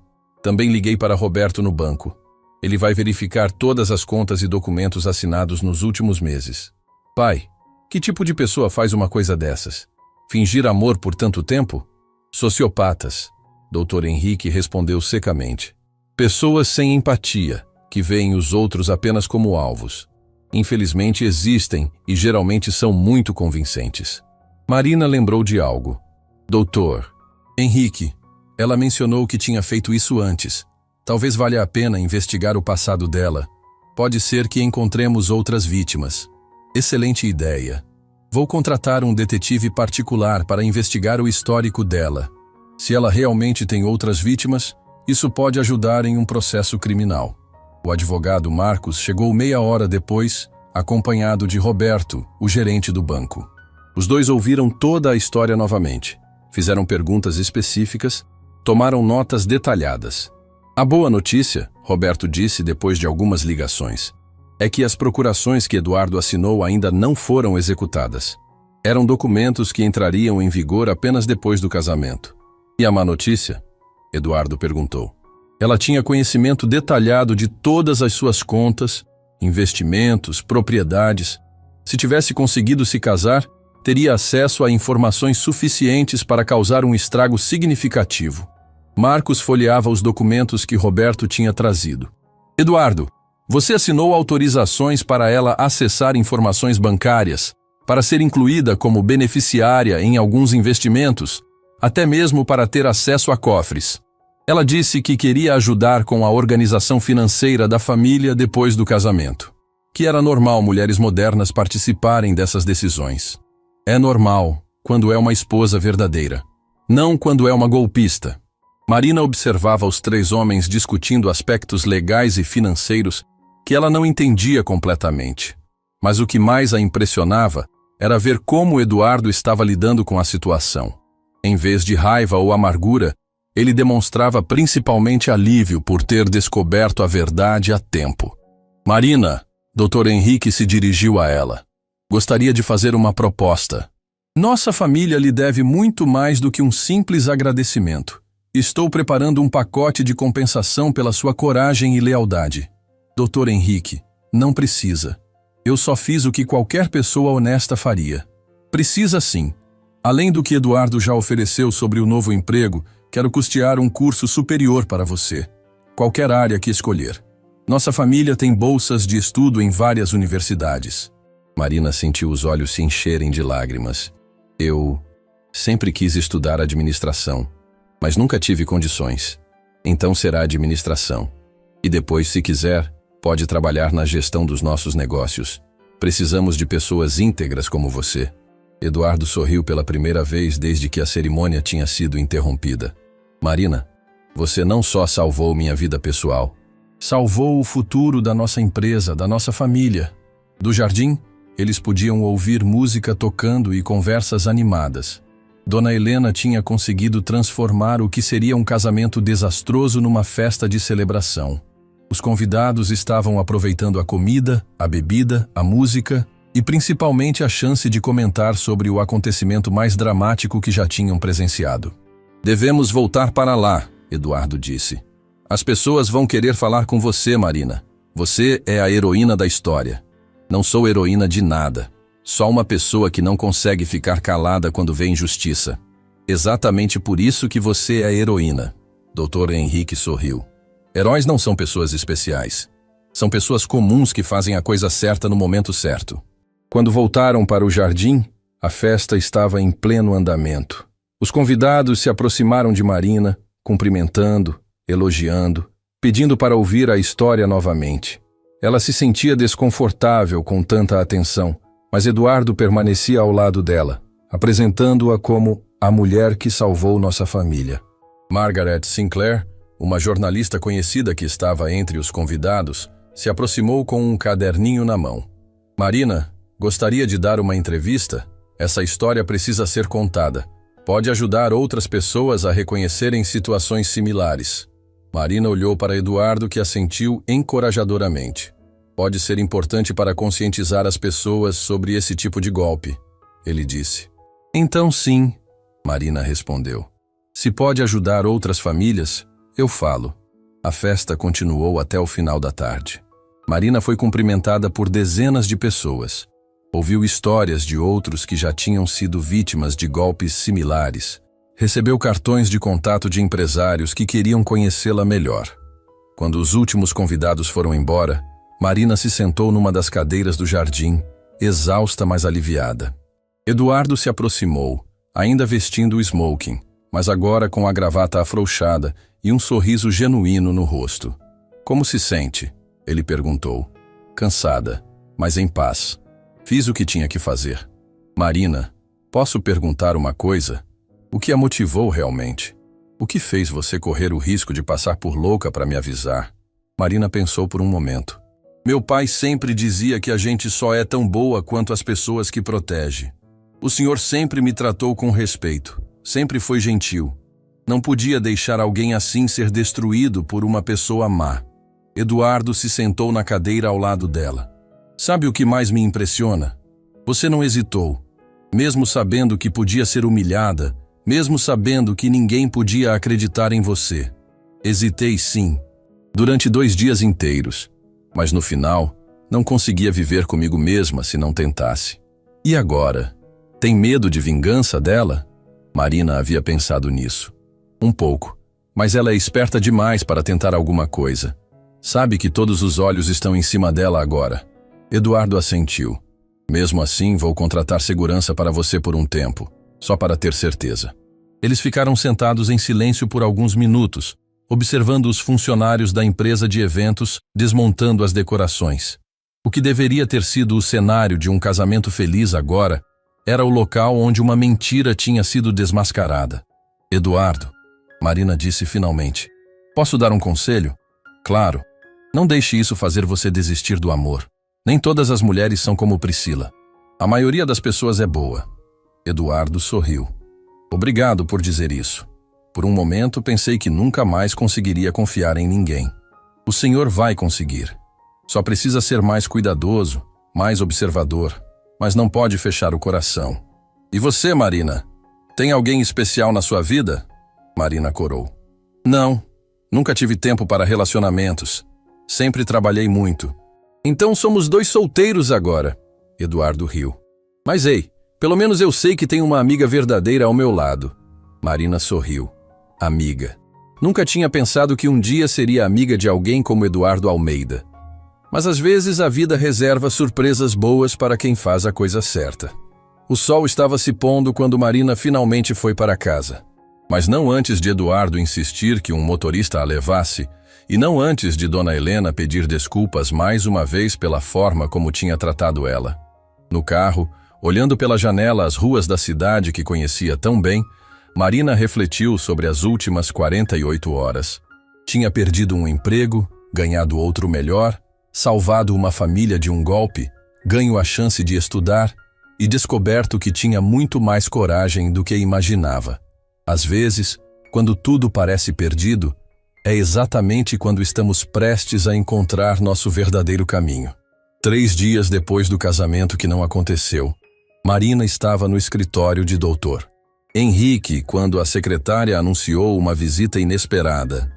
Também liguei para Roberto no banco. Ele vai verificar todas as contas e documentos assinados nos últimos meses. Pai, que tipo de pessoa faz uma coisa dessas? Fingir amor por tanto tempo? Sociopatas. Dr. Henrique respondeu secamente. Pessoas sem empatia, que veem os outros apenas como alvos. Infelizmente existem e geralmente são muito convincentes. Marina lembrou de algo. Doutor Henrique, ela mencionou que tinha feito isso antes. Talvez valha a pena investigar o passado dela. Pode ser que encontremos outras vítimas. Excelente ideia. Vou contratar um detetive particular para investigar o histórico dela. Se ela realmente tem outras vítimas, isso pode ajudar em um processo criminal. O advogado Marcos chegou meia hora depois, acompanhado de Roberto, o gerente do banco. Os 2 ouviram toda a história novamente. Fizeram perguntas específicas, tomaram notas detalhadas. A boa notícia, Roberto disse depois de algumas ligações, é que as procurações que Eduardo assinou ainda não foram executadas. Eram documentos que entrariam em vigor apenas depois do casamento. E a má notícia? Eduardo perguntou. Ela tinha conhecimento detalhado de todas as suas contas, investimentos, propriedades. Se tivesse conseguido se casar, teria acesso a informações suficientes para causar um estrago significativo. Marcos folheava os documentos que Roberto tinha trazido. Eduardo, você assinou autorizações para ela acessar informações bancárias, para ser incluída como beneficiária em alguns investimentos, até mesmo para ter acesso a cofres. Ela disse que queria ajudar com a organização financeira da família depois do casamento. Que era normal mulheres modernas participarem dessas decisões. É normal quando é uma esposa verdadeira, não quando é uma golpista. Marina observava os 3 homens discutindo aspectos legais e financeiros que ela não entendia completamente. Mas o que mais a impressionava era ver como Eduardo estava lidando com a situação. Em vez de raiva ou amargura, ele demonstrava principalmente alívio por ter descoberto a verdade a tempo. Marina, Dr. Henrique se dirigiu a ela. Gostaria de fazer uma proposta. Nossa família lhe deve muito mais do que um simples agradecimento. Estou preparando um pacote de compensação pela sua coragem e lealdade. Dr. Henrique, não precisa. Eu só fiz o que qualquer pessoa honesta faria. Precisa sim. Além do que Eduardo já ofereceu sobre o novo emprego, quero custear um curso superior para você. Qualquer área que escolher. Nossa família tem bolsas de estudo em várias universidades. Marina sentiu os olhos se encherem de lágrimas. Eu sempre quis estudar administração, mas nunca tive condições. Então será administração. E depois, se quiser, pode trabalhar na gestão dos nossos negócios. Precisamos de pessoas íntegras como você. Eduardo sorriu pela primeira vez desde que a cerimônia tinha sido interrompida. Marina, você não só salvou minha vida pessoal, salvou o futuro da nossa empresa, da nossa família. Do jardim, eles podiam ouvir música tocando e conversas animadas. Dona Helena tinha conseguido transformar o que seria um casamento desastroso numa festa de celebração. Os convidados estavam aproveitando a comida, a bebida, a música e principalmente a chance de comentar sobre o acontecimento mais dramático que já tinham presenciado. Devemos voltar para lá, Eduardo disse. As pessoas vão querer falar com você, Marina. Você é a heroína da história. Não sou heroína de nada. Só uma pessoa que não consegue ficar calada quando vê injustiça. Exatamente por isso que você é a heroína. Dr. Henrique sorriu. Heróis não são pessoas especiais. São pessoas comuns que fazem a coisa certa no momento certo. Quando voltaram para o jardim, a festa estava em pleno andamento. Os convidados se aproximaram de Marina, cumprimentando, elogiando, pedindo para ouvir a história novamente. Ela se sentia desconfortável com tanta atenção, mas Eduardo permanecia ao lado dela, apresentando-a como a mulher que salvou nossa família. Margaret Sinclair, uma jornalista conhecida que estava entre os convidados, se aproximou com um caderninho na mão. Marina, gostaria de dar uma entrevista? Essa história precisa ser contada. Pode ajudar outras pessoas a reconhecerem situações similares. Marina olhou para Eduardo, que assentiu encorajadoramente. Pode ser importante para conscientizar as pessoas sobre esse tipo de golpe, ele disse. Então sim, Marina respondeu. Se pode ajudar outras famílias, eu falo. A festa continuou até o final da tarde. Marina foi cumprimentada por dezenas de pessoas. Ouviu histórias de outros que já tinham sido vítimas de golpes similares. Recebeu cartões de contato de empresários que queriam conhecê-la melhor. Quando os últimos convidados foram embora, Marina se sentou numa das cadeiras do jardim, exausta, mas aliviada. Eduardo se aproximou, ainda vestindo o smoking, mas agora com a gravata afrouxada e um sorriso genuíno no rosto. Como se sente? Ele perguntou. Cansada, mas em paz. Fiz o que tinha que fazer. Marina, posso perguntar uma coisa? O que a motivou realmente? O que fez você correr o risco de passar por louca para me avisar? Marina pensou por um momento. Meu pai sempre dizia que a gente só é tão boa quanto as pessoas que protege. O senhor sempre me tratou com respeito, sempre foi gentil. Não podia deixar alguém assim ser destruído por uma pessoa má. Eduardo se sentou na cadeira ao lado dela. Sabe o que mais me impressiona? Você não hesitou. Mesmo sabendo que podia ser humilhada, mesmo sabendo que ninguém podia acreditar em você. Hesitei sim, durante 2 dias inteiros. Mas no final, não conseguia viver comigo mesma se não tentasse. E agora? Tem medo de vingança dela? Marina havia pensado nisso. Um pouco, mas ela é esperta demais para tentar alguma coisa. Sabe que todos os olhos estão em cima dela agora. Eduardo assentiu. Mesmo assim, vou contratar segurança para você por um tempo, só para ter certeza. Eles ficaram sentados em silêncio por alguns minutos, observando os funcionários da empresa de eventos desmontando as decorações. O que deveria ter sido o cenário de um casamento feliz agora era o local onde uma mentira tinha sido desmascarada. Eduardo, Marina disse finalmente. Posso dar um conselho? Claro. Não deixe isso fazer você desistir do amor. Nem todas as mulheres são como Priscila. A maioria das pessoas é boa. Eduardo sorriu. Obrigado por dizer isso. Por um momento pensei que nunca mais conseguiria confiar em ninguém. O senhor vai conseguir. Só precisa ser mais cuidadoso, mais observador, mas não pode fechar o coração. E você, Marina? Tem alguém especial na sua vida? Marina corou. Não, nunca tive tempo para relacionamentos. Sempre trabalhei muito. Então somos dois solteiros agora. Eduardo riu. Mas ei, pelo menos eu sei que tenho uma amiga verdadeira ao meu lado. Marina sorriu. Amiga. Nunca tinha pensado que um dia seria amiga de alguém como Eduardo Almeida. Mas às vezes a vida reserva surpresas boas para quem faz a coisa certa. O sol estava se pondo quando Marina finalmente foi para casa. Mas não antes de Eduardo insistir que um motorista a levasse, e não antes de Dona Helena pedir desculpas mais uma vez pela forma como tinha tratado ela. No carro, olhando pela janela as ruas da cidade que conhecia tão bem, Marina refletiu sobre as últimas 48 horas. Tinha perdido um emprego, ganhado outro melhor, salvado uma família de um golpe, ganho a chance de estudar e descoberto que tinha muito mais coragem do que imaginava. Às vezes, quando tudo parece perdido, é exatamente quando estamos prestes a encontrar nosso verdadeiro caminho. 3 dias depois do casamento que não aconteceu, Marina estava no escritório de doutor Henrique quando a secretária anunciou uma visita inesperada.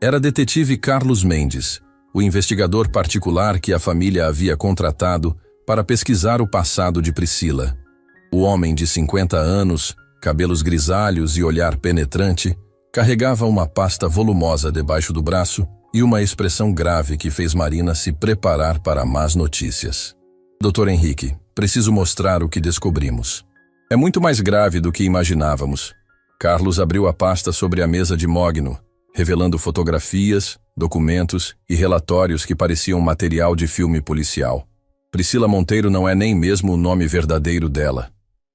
Era detetive Carlos Mendes, o investigador particular que a família havia contratado para pesquisar o passado de Priscila. O homem de 50 anos, cabelos grisalhos e olhar penetrante, carregava uma pasta volumosa debaixo do braço e uma expressão grave que fez Marina se preparar para más notícias. Dr. Henrique, preciso mostrar o que descobrimos. É muito mais grave do que imaginávamos. Carlos abriu a pasta sobre a mesa de mogno, revelando fotografias, documentos e relatórios que pareciam material de filme policial. Priscila Monteiro não é nem mesmo o nome verdadeiro dela.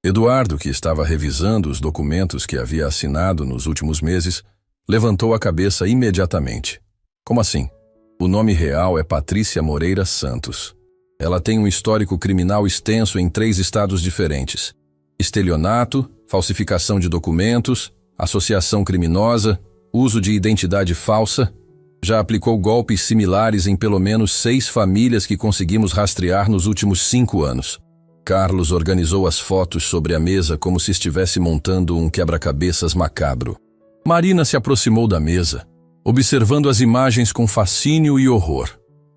Eduardo, que estava revisando os documentos que havia assinado nos últimos meses, levantou a cabeça imediatamente. Como assim? O nome real é Patrícia Moreira Santos. Ela tem um histórico criminal extenso em 3 estados diferentes: estelionato, falsificação de documentos, associação criminosa, uso de identidade falsa. Já aplicou golpes similares em pelo menos 6 famílias que conseguimos rastrear nos últimos 5 anos. Carlos organizou as fotos sobre a mesa como se estivesse montando um quebra-cabeças macabro. Marina se aproximou da mesa, observando as imagens com fascínio e horror.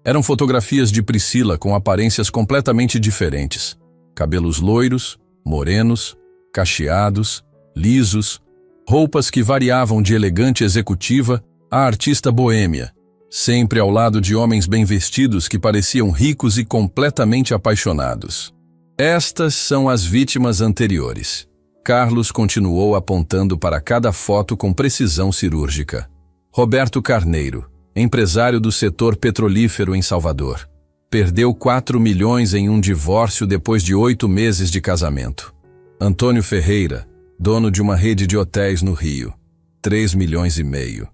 Eram fotografias de Priscila com aparências completamente diferentes. Cabelos loiros, morenos, cacheados, lisos, roupas que variavam de elegante executiva a artista boêmia, sempre ao lado de homens bem vestidos que pareciam ricos e completamente apaixonados. Estas são as vítimas anteriores. Carlos continuou apontando para cada foto com precisão cirúrgica. Roberto Carneiro, empresário do setor petrolífero em Salvador. Perdeu 4 milhões em um divórcio depois de 8 meses de casamento. Antônio Ferreira, dono de uma rede de hotéis no Rio. 3 milhões e meio.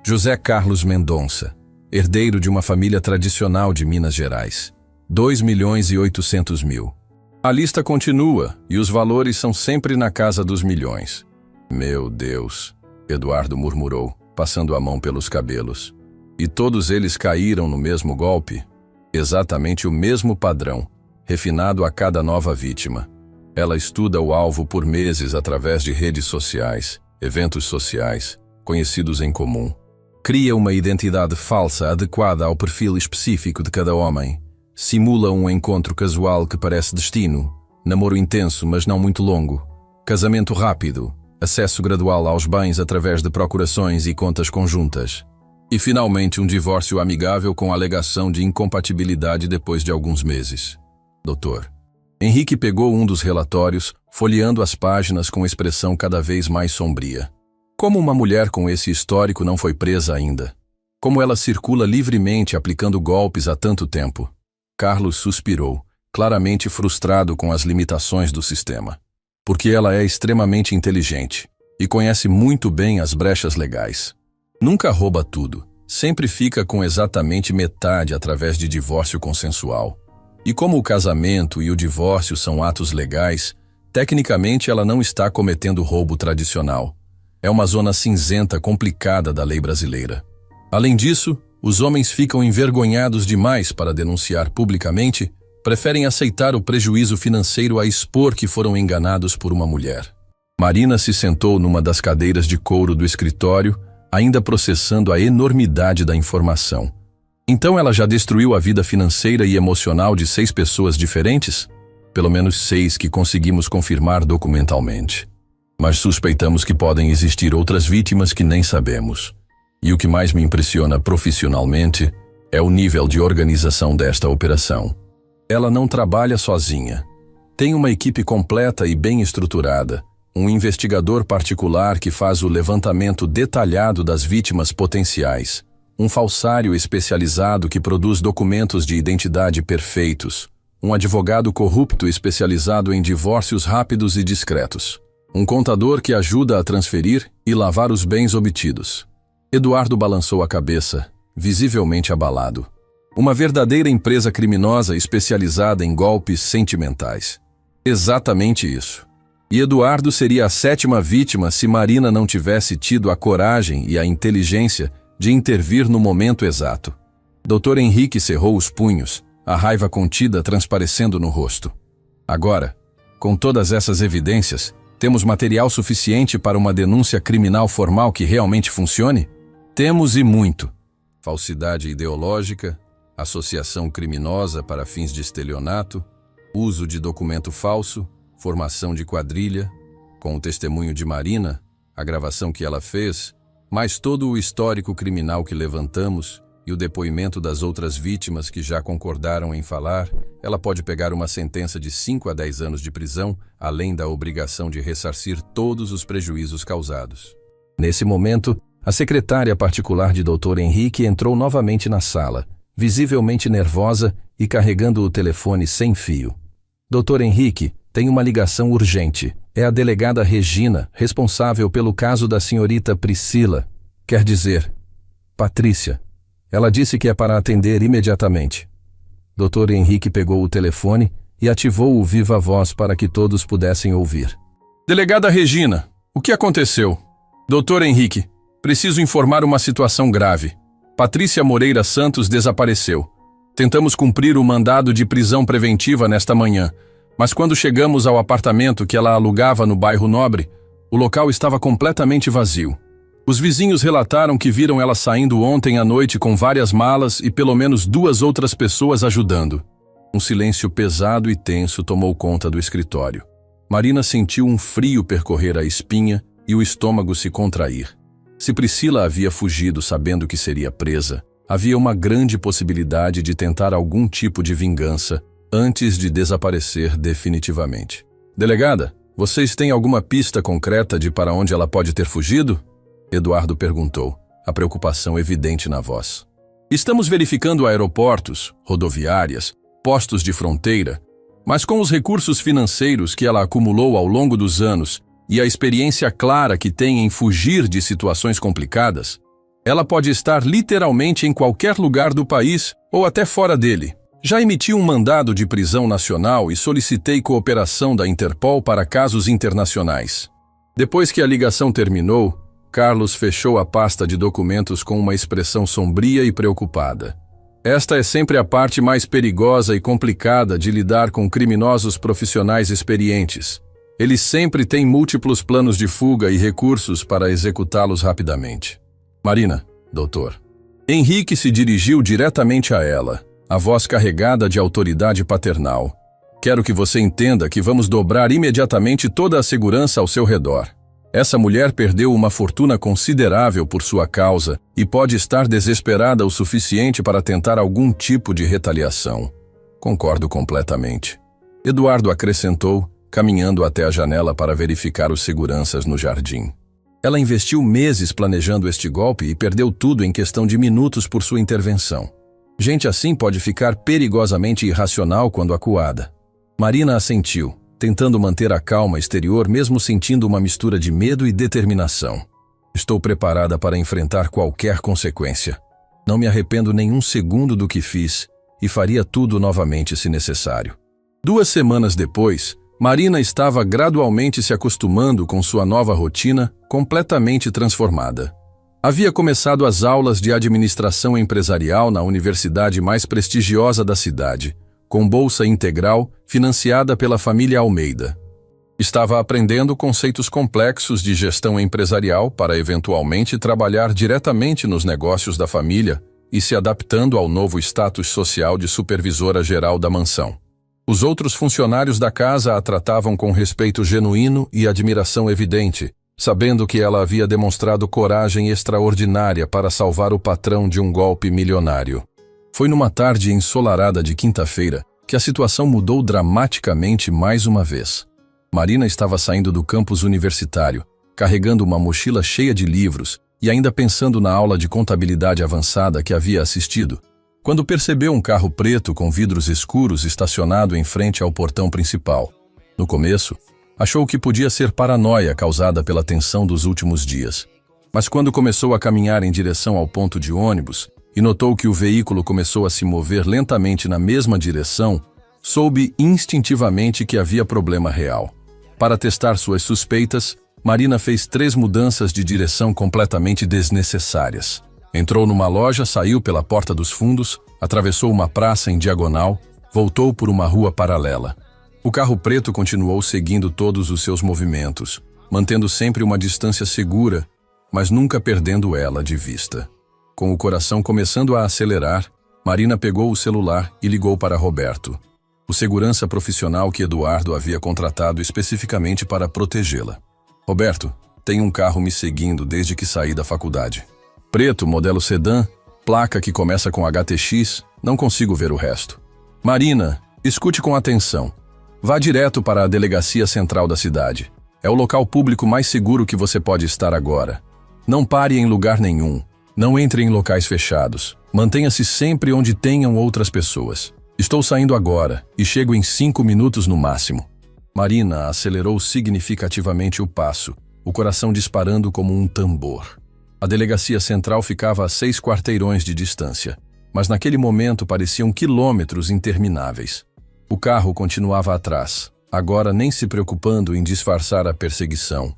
José Carlos Mendonça, herdeiro de uma família tradicional de Minas Gerais. 2 milhões e 800 mil. A lista continua e os valores são sempre na casa dos milhões. Meu Deus, Eduardo murmurou, passando a mão pelos cabelos. E todos eles caíram no mesmo golpe? Exatamente o mesmo padrão, refinado a cada nova vítima. Ela estuda o alvo por meses através de redes sociais, eventos sociais, conhecidos em comum. Cria uma identidade falsa adequada ao perfil específico de cada homem. Simula um encontro casual que parece destino, namoro intenso mas não muito longo, casamento rápido, acesso gradual aos bens através de procurações e contas conjuntas. E finalmente um divórcio amigável com alegação de incompatibilidade depois de alguns meses. Doutor. Henrique pegou um dos relatórios, folheando as páginas com expressão cada vez mais sombria. Como uma mulher com esse histórico não foi presa ainda? Como ela circula livremente aplicando golpes há tanto tempo? Carlos suspirou, claramente frustrado com as limitações do sistema. Porque ela é extremamente inteligente e conhece muito bem as brechas legais. Nunca rouba tudo, sempre fica com exatamente metade através de divórcio consensual. E como o casamento e o divórcio são atos legais, tecnicamente ela não está cometendo roubo tradicional. É uma zona cinzenta complicada da lei brasileira. Além disso, os homens ficam envergonhados demais para denunciar publicamente, preferem aceitar o prejuízo financeiro a expor que foram enganados por uma mulher. Marina se sentou numa das cadeiras de couro do escritório, ainda processando a enormidade da informação. Então ela já destruiu a vida financeira e emocional de 6 pessoas diferentes? Pelo menos 6 que conseguimos confirmar documentalmente. Mas suspeitamos que podem existir outras vítimas que nem sabemos. E o que mais me impressiona profissionalmente é o nível de organização desta operação. Ela não trabalha sozinha. Tem uma equipe completa e bem estruturada, um investigador particular que faz o levantamento detalhado das vítimas potenciais, um falsário especializado que produz documentos de identidade perfeitos, um advogado corrupto especializado em divórcios rápidos e discretos, um contador que ajuda a transferir e lavar os bens obtidos. Eduardo balançou a cabeça, visivelmente abalado. Uma verdadeira empresa criminosa especializada em golpes sentimentais. Exatamente isso. E Eduardo seria a 7ª vítima se Marina não tivesse tido a coragem e a inteligência de intervir no momento exato. Dr. Henrique cerrou os punhos, a raiva contida transparecendo no rosto. Agora, com todas essas evidências, temos material suficiente para uma denúncia criminal formal que realmente funcione? Temos e muito. Falsidade ideológica, associação criminosa para fins de estelionato, uso de documento falso, formação de quadrilha, com o testemunho de Marina, a gravação que ela fez, mais todo o histórico criminal que levantamos e o depoimento das outras vítimas que já concordaram em falar, ela pode pegar uma sentença de 5 a 10 anos de prisão, além da obrigação de ressarcir todos os prejuízos causados. Nesse momento, a secretária particular de Dr. Henrique entrou novamente na sala, visivelmente nervosa e carregando o telefone sem fio. Dr. Henrique, tem uma ligação urgente. É a delegada Regina, responsável pelo caso da senhorita Priscila. Quer dizer, Patrícia. Ela disse que é para atender imediatamente. Dr. Henrique pegou o telefone e ativou o viva-voz para que todos pudessem ouvir. Delegada Regina, o que aconteceu? Dr. Henrique, preciso informar uma situação grave. Patrícia Moreira Santos desapareceu. Tentamos cumprir o mandado de prisão preventiva nesta manhã, mas quando chegamos ao apartamento que ela alugava no bairro Nobre, o local estava completamente vazio. Os vizinhos relataram que viram ela saindo ontem à noite com várias malas e pelo menos 2 outras pessoas ajudando. Um silêncio pesado e tenso tomou conta do escritório. Marina sentiu um frio percorrer a espinha e o estômago se contrair. Se Priscila havia fugido sabendo que seria presa, havia uma grande possibilidade de tentar algum tipo de vingança antes de desaparecer definitivamente. Delegada, vocês têm alguma pista concreta de para onde ela pode ter fugido? Eduardo perguntou, a preocupação evidente na voz. Estamos verificando aeroportos, rodoviárias, postos de fronteira, mas com os recursos financeiros que ela acumulou ao longo dos anos e a experiência clara que tem em fugir de situações complicadas, ela pode estar literalmente em qualquer lugar do país ou até fora dele. Já emiti um mandado de prisão nacional e solicitei cooperação da Interpol para casos internacionais. Depois que a ligação terminou, Carlos fechou a pasta de documentos com uma expressão sombria e preocupada. Esta é sempre a parte mais perigosa e complicada de lidar com criminosos profissionais experientes. Eles sempre têm múltiplos planos de fuga e recursos para executá-los rapidamente. Marina, doutor. Henrique se dirigiu diretamente a ela, a voz carregada de autoridade paternal. Quero que você entenda que vamos dobrar imediatamente toda a segurança ao seu redor. Essa mulher perdeu uma fortuna considerável por sua causa e pode estar desesperada o suficiente para tentar algum tipo de retaliação. Concordo completamente. Eduardo acrescentou, caminhando até a janela para verificar os seguranças no jardim. Ela investiu meses planejando este golpe e perdeu tudo em questão de minutos por sua intervenção. Gente assim pode ficar perigosamente irracional quando acuada. Marina assentiu, tentando manter a calma exterior mesmo sentindo uma mistura de medo e determinação. Estou preparada para enfrentar qualquer consequência. Não me arrependo nenhum segundo do que fiz e faria tudo novamente se necessário. 2 semanas depois, Marina estava gradualmente se acostumando com sua nova rotina completamente transformada. Havia começado as aulas de administração empresarial na universidade mais prestigiosa da cidade, com bolsa integral financiada pela família Almeida. Estava aprendendo conceitos complexos de gestão empresarial para eventualmente trabalhar diretamente nos negócios da família e se adaptando ao novo status social de supervisora geral da mansão. Os outros funcionários da casa a tratavam com respeito genuíno e admiração evidente, sabendo que ela havia demonstrado coragem extraordinária para salvar o patrão de um golpe milionário. Foi numa tarde ensolarada de quinta-feira que a situação mudou dramaticamente mais uma vez. Marina estava saindo do campus universitário, carregando uma mochila cheia de livros e ainda pensando na aula de contabilidade avançada que havia assistido, quando percebeu um carro preto com vidros escuros estacionado em frente ao portão principal. No começo, achou que podia ser paranoia causada pela tensão dos últimos dias. Mas quando começou a caminhar em direção ao ponto de ônibus e notou que o veículo começou a se mover lentamente na mesma direção, soube instintivamente que havia problema real. Para testar suas suspeitas, Marina fez 3 mudanças de direção completamente desnecessárias. Entrou numa loja, saiu pela porta dos fundos, atravessou uma praça em diagonal, voltou por uma rua paralela. O carro preto continuou seguindo todos os seus movimentos, mantendo sempre uma distância segura, mas nunca perdendo ela de vista. Com o coração começando a acelerar, Marina pegou o celular e ligou para Roberto, o segurança profissional que Eduardo havia contratado especificamente para protegê-la. Roberto, tem um carro me seguindo desde que saí da faculdade. Preto, modelo sedã, placa que começa com HTX, não consigo ver o resto. Marina, escute com atenção. Vá direto para a delegacia central da cidade. É o local público mais seguro que você pode estar agora. Não pare em lugar nenhum. Não entre em locais fechados. Mantenha-se sempre onde tenham outras pessoas. Estou saindo agora e chego em 5 minutos no máximo. Marina acelerou significativamente o passo, o coração disparando como um tambor. A delegacia central ficava a 6 quarteirões de distância, mas naquele momento pareciam quilômetros intermináveis. O carro continuava atrás, agora nem se preocupando em disfarçar a perseguição,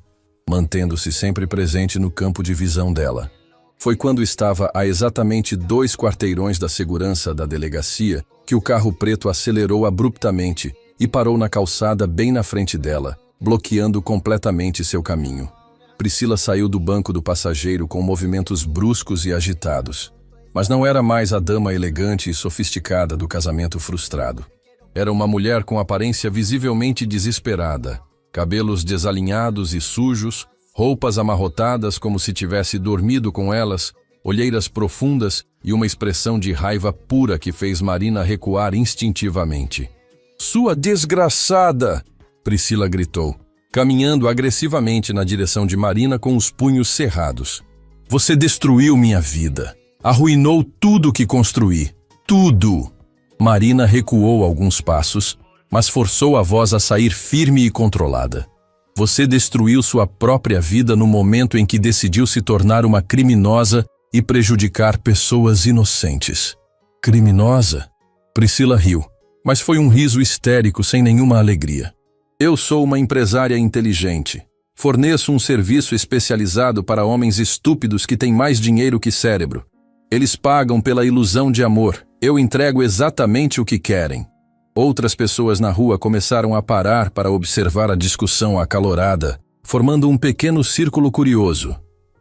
mantendo-se sempre presente no campo de visão dela. Foi quando estava a exatamente 2 quarteirões da segurança da delegacia que o carro preto acelerou abruptamente e parou na calçada bem na frente dela, bloqueando completamente seu caminho. Priscila saiu do banco do passageiro com movimentos bruscos e agitados. Mas não era mais a dama elegante e sofisticada do casamento frustrado. Era uma mulher com aparência visivelmente desesperada, cabelos desalinhados e sujos, roupas amarrotadas como se tivesse dormido com elas, olheiras profundas e uma expressão de raiva pura que fez Marina recuar instintivamente. "Sua desgraçada!" Priscila gritou, caminhando agressivamente na direção de Marina com os punhos cerrados. "Você destruiu minha vida. Arruinou tudo que construí. Tudo!" Marina recuou alguns passos, mas forçou a voz a sair firme e controlada. "Você destruiu sua própria vida no momento em que decidiu se tornar uma criminosa e prejudicar pessoas inocentes." "Criminosa?" Priscila riu, mas foi um riso histérico sem nenhuma alegria. "Eu sou uma empresária inteligente. Forneço um serviço especializado para homens estúpidos que têm mais dinheiro que cérebro. Eles pagam pela ilusão de amor. Eu entrego exatamente o que querem." Outras pessoas na rua começaram a parar para observar a discussão acalorada, formando um pequeno círculo curioso.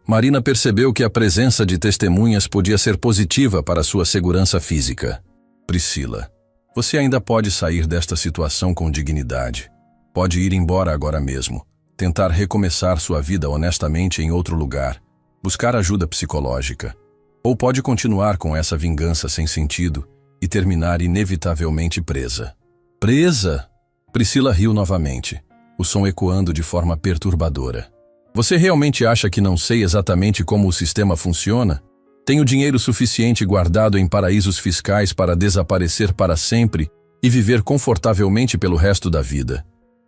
Marina percebeu que a presença de testemunhas podia ser positiva para sua segurança física. "Priscila, você ainda pode sair desta situação com dignidade. Pode ir embora agora mesmo, tentar recomeçar sua vida honestamente em outro lugar, buscar ajuda psicológica. Ou pode continuar com essa vingança sem sentido e terminar inevitavelmente presa." "Presa?" Priscila riu novamente, o som ecoando de forma perturbadora. "Você realmente acha que não sei exatamente como o sistema funciona? Tenho dinheiro suficiente guardado em paraísos fiscais para desaparecer para sempre e viver confortavelmente pelo resto da vida.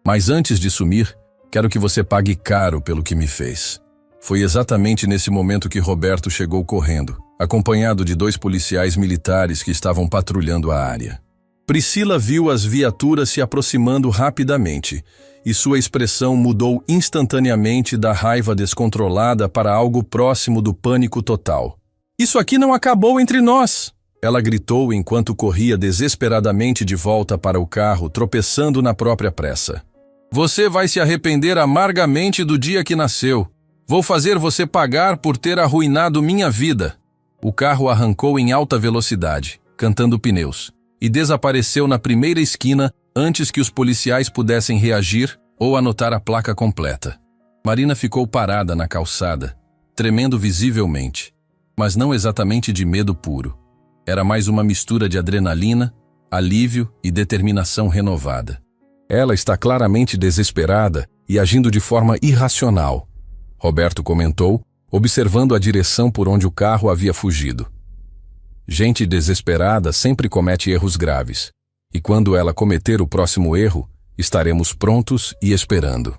Mas antes de sumir, quero que você pague caro pelo que me fez." Foi exatamente nesse momento que Roberto chegou correndo, acompanhado de 2 policiais militares que estavam patrulhando a área. Priscila viu as viaturas se aproximando rapidamente e sua expressão mudou instantaneamente da raiva descontrolada para algo próximo do pânico total. "Isso aqui não acabou entre nós!" Ela gritou enquanto corria desesperadamente de volta para o carro, tropeçando na própria pressa. "Você vai se arrepender amargamente do dia que nasceu. Vou fazer você pagar por ter arruinado minha vida." O carro arrancou em alta velocidade, cantando pneus, e desapareceu na primeira esquina antes que os policiais pudessem reagir ou anotar a placa completa. Marina ficou parada na calçada, tremendo visivelmente, mas não exatamente de medo puro. Era mais uma mistura de adrenalina, alívio e determinação renovada. "Ela está claramente desesperada e agindo de forma irracional", Roberto comentou, observando a direção por onde o carro havia fugido. "Gente desesperada sempre comete erros graves, e quando ela cometer o próximo erro, estaremos prontos e esperando."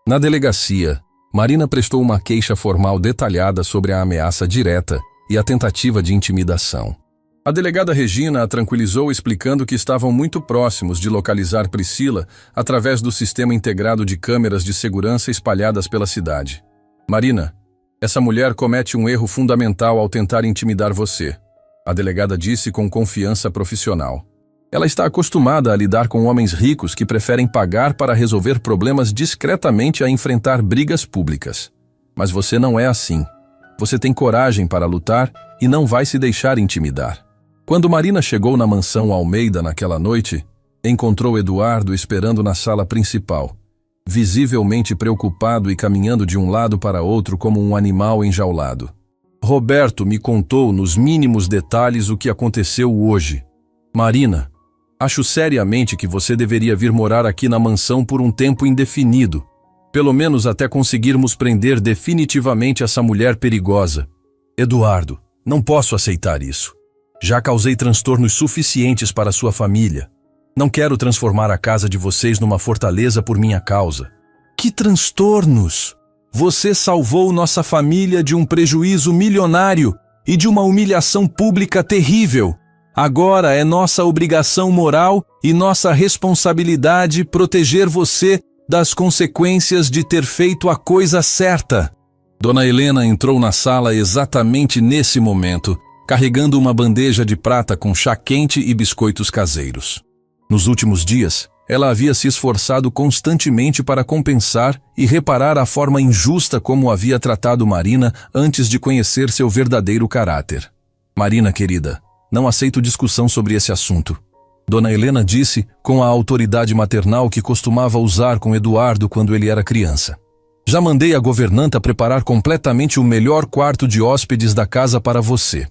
Na delegacia, Marina prestou uma queixa formal detalhada sobre a ameaça direta e a tentativa de intimidação. A delegada Regina a tranquilizou explicando que estavam muito próximos de localizar Priscila através do sistema integrado de câmeras de segurança espalhadas pela cidade. "Marina, essa mulher comete um erro fundamental ao tentar intimidar você", a delegada disse com confiança profissional. "Ela está acostumada a lidar com homens ricos que preferem pagar para resolver problemas discretamente a enfrentar brigas públicas. Mas você não é assim. Você tem coragem para lutar e não vai se deixar intimidar." Quando Marina chegou na mansão Almeida naquela noite, encontrou Eduardo esperando na sala principal, visivelmente preocupado e caminhando de um lado para outro como um animal enjaulado. "Roberto me contou nos mínimos detalhes o que aconteceu hoje. Marina, acho seriamente que você deveria vir morar aqui na mansão por um tempo indefinido, pelo menos até conseguirmos prender definitivamente essa mulher perigosa. Eduardo, não posso aceitar isso. Já causei transtornos suficientes para sua família. Não quero transformar a casa de vocês numa fortaleza por minha causa." "Que transtornos? Você salvou nossa família de um prejuízo milionário e de uma humilhação pública terrível. Agora é nossa obrigação moral e nossa responsabilidade proteger você das consequências de ter feito a coisa certa." Dona Helena entrou na sala exatamente nesse momento, carregando uma bandeja de prata com chá quente e biscoitos caseiros. Nos últimos dias, ela havia se esforçado constantemente para compensar e reparar a forma injusta como havia tratado Marina antes de conhecer seu verdadeiro caráter. "Marina, querida, não aceito discussão sobre esse assunto", Dona Helena disse com a autoridade maternal que costumava usar com Eduardo quando ele era criança. "Já mandei a governanta preparar completamente o melhor quarto de hóspedes da casa para você.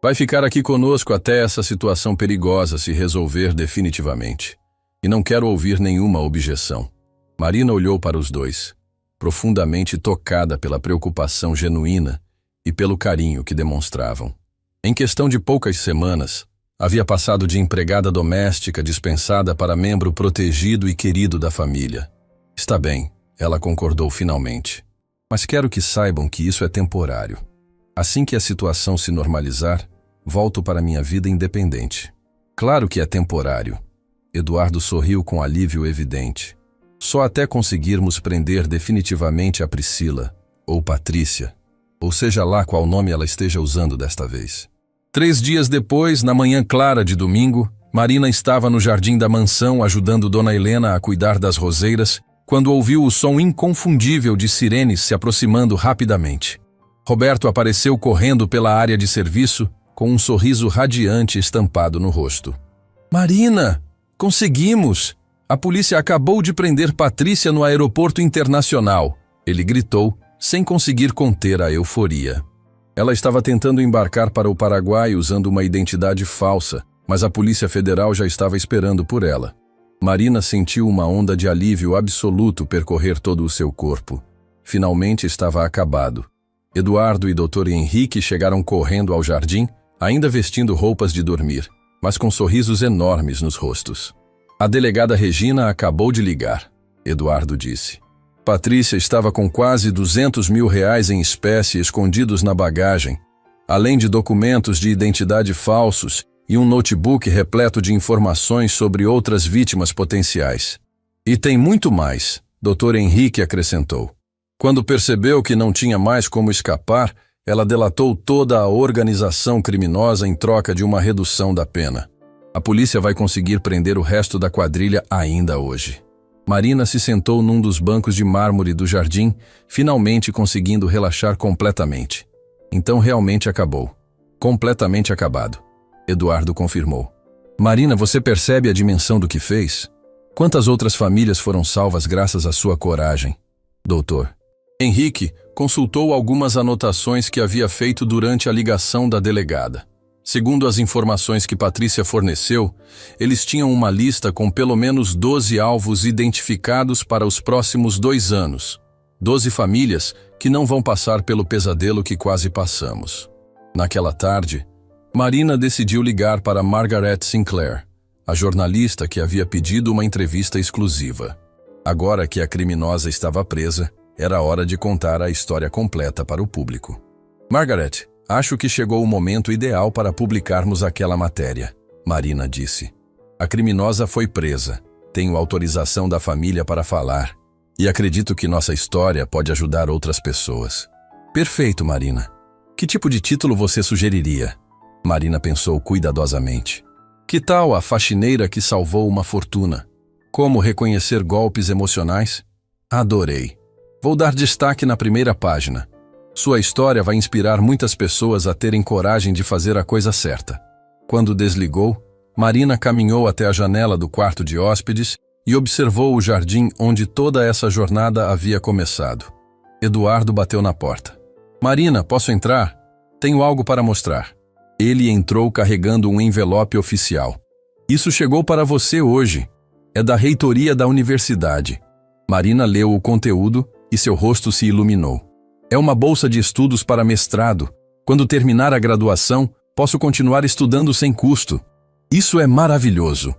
Vai ficar aqui conosco até essa situação perigosa se resolver definitivamente. E não quero ouvir nenhuma objeção." Marina olhou para os dois, profundamente tocada pela preocupação genuína e pelo carinho que demonstravam. Em questão de poucas semanas, havia passado de empregada doméstica dispensada para membro protegido e querido da família. "Está bem", ela concordou finalmente. "Mas quero que saibam que isso é temporário. Assim que a situação se normalizar, volto para minha vida independente." "Claro que é temporário." Eduardo sorriu com alívio evidente. "Só até conseguirmos prender definitivamente a Priscila, ou Patrícia, ou seja lá qual nome ela esteja usando desta vez." 3 dias depois, na manhã clara de domingo, Marina estava no jardim da mansão ajudando Dona Helena a cuidar das roseiras, quando ouviu o som inconfundível de sirenes se aproximando rapidamente. Roberto apareceu correndo pela área de serviço, com um sorriso radiante estampado no rosto. "Marina, conseguimos! A polícia acabou de prender Patrícia no aeroporto internacional", ele gritou, sem conseguir conter a euforia. Ela estava tentando embarcar para o Paraguai usando uma identidade falsa, mas a Polícia Federal já estava esperando por ela. Marina sentiu uma onda de alívio absoluto percorrer todo o seu corpo. Finalmente estava acabado. Eduardo e Dr. Henrique chegaram correndo ao jardim, ainda vestindo roupas de dormir, mas com sorrisos enormes nos rostos. "A delegada Regina acabou de ligar", Eduardo disse. Patrícia estava com quase R$200 mil em espécie escondidos na bagagem, além de documentos de identidade falsos e um notebook repleto de informações sobre outras vítimas potenciais. "E tem muito mais", Dr. Henrique acrescentou. Quando percebeu que não tinha mais como escapar, ela delatou toda a organização criminosa em troca de uma redução da pena. A polícia vai conseguir prender o resto da quadrilha ainda hoje. Marina se sentou num dos bancos de mármore do jardim, finalmente conseguindo relaxar completamente. Então realmente acabou. Completamente acabado. Eduardo confirmou. Marina, você percebe a dimensão do que fez? Quantas outras famílias foram salvas graças à sua coragem? Doutor. Henrique consultou algumas anotações que havia feito durante a ligação da delegada. Segundo as informações que Patrícia forneceu, eles tinham uma lista com pelo menos 12 alvos identificados para os próximos 2 anos. 12 famílias que não vão passar pelo pesadelo que quase passamos. Naquela tarde, Marina decidiu ligar para Margaret Sinclair, a jornalista que havia pedido uma entrevista exclusiva. Agora que a criminosa estava presa, era hora de contar a história completa para o público. Margaret, acho que chegou o momento ideal para publicarmos aquela matéria, Marina disse. A criminosa foi presa. Tenho autorização da família para falar. E acredito que nossa história pode ajudar outras pessoas. Perfeito, Marina. Que tipo de título você sugeriria? Marina pensou cuidadosamente. Que tal A Faxineira que Salvou uma Fortuna? Como reconhecer golpes emocionais? Adorei. Vou dar destaque na primeira página. Sua história vai inspirar muitas pessoas a terem coragem de fazer a coisa certa. Quando desligou, Marina caminhou até a janela do quarto de hóspedes e observou o jardim onde toda essa jornada havia começado. Eduardo bateu na porta. Marina, posso entrar? Tenho algo para mostrar. Ele entrou carregando um envelope oficial. Isso chegou para você hoje. É da reitoria da universidade. Marina leu o conteúdo e seu rosto se iluminou. É uma bolsa de estudos para mestrado. Quando terminar a graduação, posso continuar estudando sem custo. Isso é maravilhoso.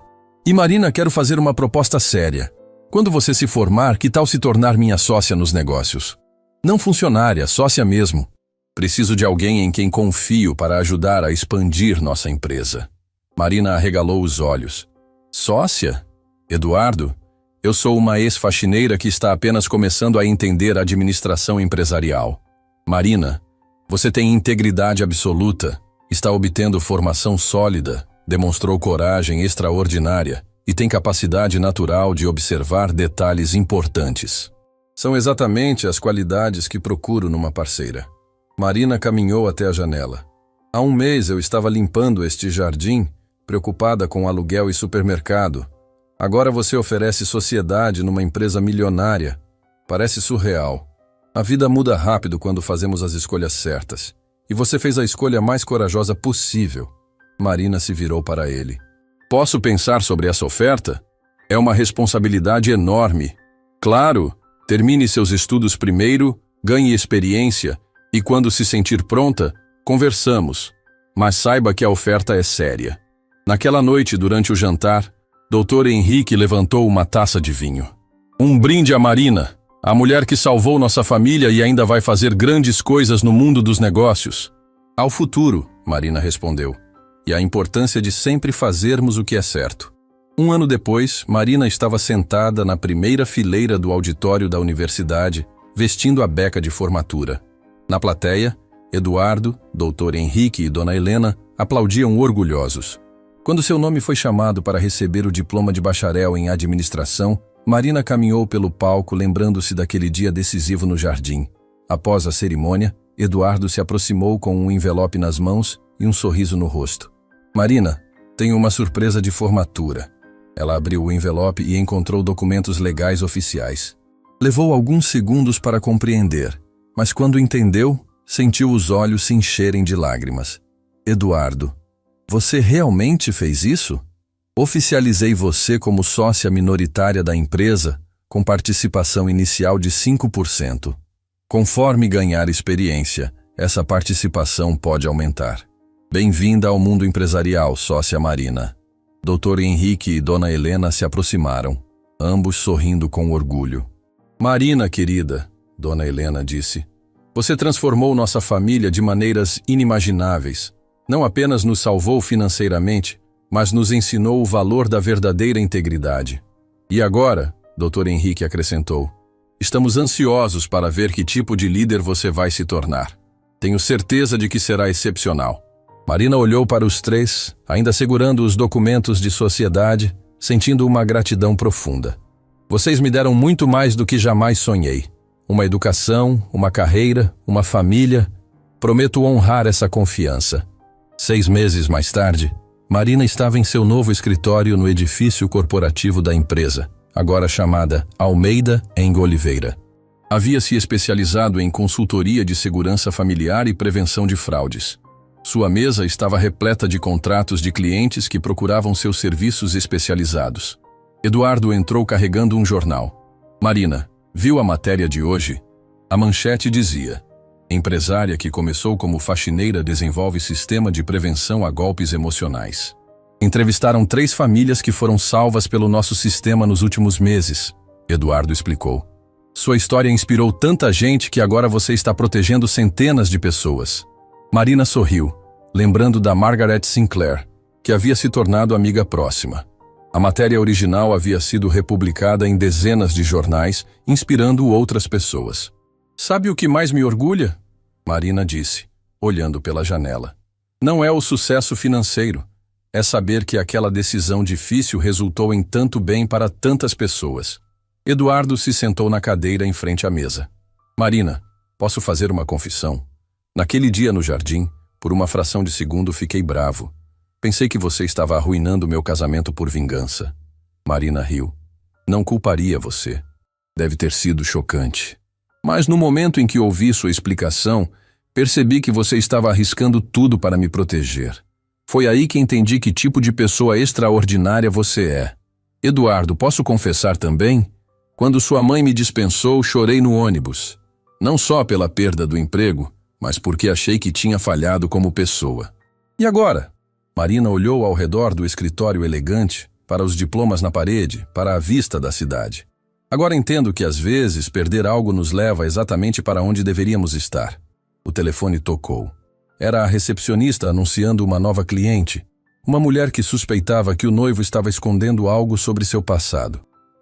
E Marina, quero fazer uma proposta séria. Quando você se formar, que tal se tornar minha sócia nos negócios? Não funcionária, sócia mesmo. Preciso de alguém em quem confio para ajudar a expandir nossa empresa. Marina arregalou os olhos. Sócia? Eduardo? Eu sou uma ex-faxineira que está apenas começando a entender a administração empresarial. Marina, você tem integridade absoluta, está obtendo formação sólida, demonstrou coragem extraordinária e tem capacidade natural de observar detalhes importantes. São exatamente as qualidades que procuro numa parceira. Marina caminhou até a janela. Há 1 mês eu estava limpando este jardim, preocupada com aluguel e supermercado. Agora você oferece sociedade numa empresa milionária. Parece surreal. A vida muda rápido quando fazemos as escolhas certas. E você fez a escolha mais corajosa possível. Marina se virou para ele. Posso pensar sobre essa oferta? É uma responsabilidade enorme. Claro, termine seus estudos primeiro, ganhe experiência e quando se sentir pronta, conversamos. Mas saiba que a oferta é séria. Naquela noite, durante o jantar, Dr. Henrique levantou uma taça de vinho. Um brinde a Marina, a mulher que salvou nossa família e ainda vai fazer grandes coisas no mundo dos negócios. Ao futuro, Marina respondeu, e a importância de sempre fazermos o que é certo. 1 ano depois, Marina estava sentada na primeira fileira do auditório da universidade, vestindo a beca de formatura. Na plateia, Eduardo, Dr. Henrique e Dona Helena aplaudiam orgulhosos. Quando seu nome foi chamado para receber o diploma de bacharel em administração, Marina caminhou pelo palco lembrando-se daquele dia decisivo no jardim. Após a cerimônia, Eduardo se aproximou com um envelope nas mãos e um sorriso no rosto. Marina, tenho uma surpresa de formatura. Ela abriu o envelope e encontrou documentos legais oficiais. Levou alguns segundos para compreender, mas quando entendeu, sentiu os olhos se encherem de lágrimas. Eduardo, você realmente fez isso? Oficializei você como sócia minoritária da empresa, com participação inicial de 5%. Conforme ganhar experiência, essa participação pode aumentar. Bem-vinda ao mundo empresarial, sócia Marina. Dr. Henrique e Dona Helena se aproximaram, ambos sorrindo com orgulho. Marina, querida, Dona Helena disse, você transformou nossa família de maneiras inimagináveis. Não apenas nos salvou financeiramente, mas nos ensinou o valor da verdadeira integridade. E agora, Dr. Henrique acrescentou, Estamos ansiosos para ver que tipo de líder você vai se tornar. Tenho certeza de que será excepcional. Marina olhou para os três, ainda segurando os documentos de sociedade, sentindo uma gratidão profunda. Vocês me deram muito mais do que jamais sonhei. Uma educação, uma carreira, uma família. Prometo honrar essa confiança. 6 meses mais tarde, Marina estava em seu novo escritório no edifício corporativo da empresa, agora chamada Almeida Eng Oliveira. Havia se especializado em consultoria de segurança familiar e prevenção de fraudes. Sua mesa estava repleta de contratos de clientes que procuravam seus serviços especializados. Eduardo entrou carregando um jornal. Marina, viu a matéria de hoje? A manchete dizia: empresária que começou como faxineira desenvolve sistema de prevenção a golpes emocionais. Entrevistaram 3 famílias que foram salvas pelo nosso sistema nos últimos meses, Eduardo explicou. Sua história inspirou tanta gente que agora você está protegendo centenas de pessoas. Marina sorriu, lembrando da Margaret Sinclair, que havia se tornado amiga próxima. A matéria original havia sido republicada em dezenas de jornais, inspirando outras pessoas. Sabe o que mais me orgulha? Marina disse, olhando pela janela. Não é o sucesso financeiro. É saber que aquela decisão difícil resultou em tanto bem para tantas pessoas. Eduardo se sentou na cadeira em frente à mesa. Marina, posso fazer uma confissão? Naquele dia no jardim, por uma fração de segundo fiquei bravo. Pensei que você estava arruinando meu casamento por vingança. Marina riu. Não culparia você. Deve ter sido chocante. Mas no momento em que ouvi sua explicação, percebi que você estava arriscando tudo para me proteger. Foi aí que entendi que tipo de pessoa extraordinária você é. Eduardo, posso confessar também? Quando sua mãe me dispensou, chorei no ônibus. Não só pela perda do emprego, mas porque achei que tinha falhado como pessoa. E agora? Marina olhou ao redor do escritório elegante, para os diplomas na parede, para a vista da cidade. Agora entendo que às vezes perder algo nos leva exatamente para onde deveríamos estar. O telefone tocou. Era a recepcionista anunciando uma nova cliente, uma mulher que suspeitava que o noivo estava escondendo algo sobre seu passado.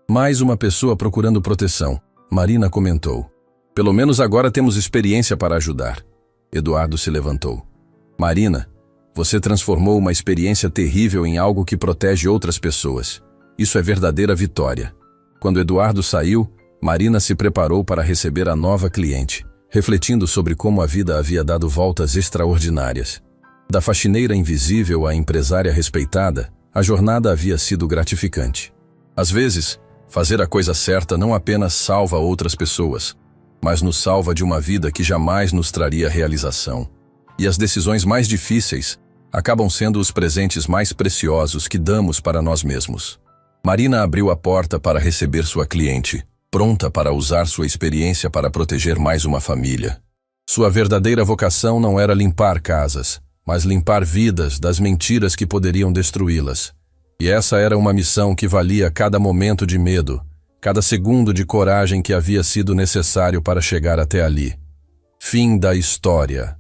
Mais uma pessoa procurando proteção, Marina comentou. Pelo menos agora temos experiência para ajudar. Eduardo se levantou. Marina, você transformou uma experiência terrível em algo que protege outras pessoas. Isso é verdadeira vitória. Quando Eduardo saiu, Marina se preparou para receber a nova cliente, refletindo sobre como a vida havia dado voltas extraordinárias. Da faxineira invisível à empresária respeitada, a jornada havia sido gratificante. Às vezes, fazer a coisa certa não apenas salva outras pessoas, mas nos salva de uma vida que jamais nos traria realização. E as decisões mais difíceis acabam sendo os presentes mais preciosos que damos para nós mesmos. Marina abriu a porta para receber sua cliente, pronta para usar sua experiência para proteger mais uma família. Sua verdadeira vocação não era limpar casas, mas limpar vidas das mentiras que poderiam destruí-las. E essa era uma missão que valia cada momento de medo, cada segundo de coragem que havia sido necessário para chegar até ali. Fim da história.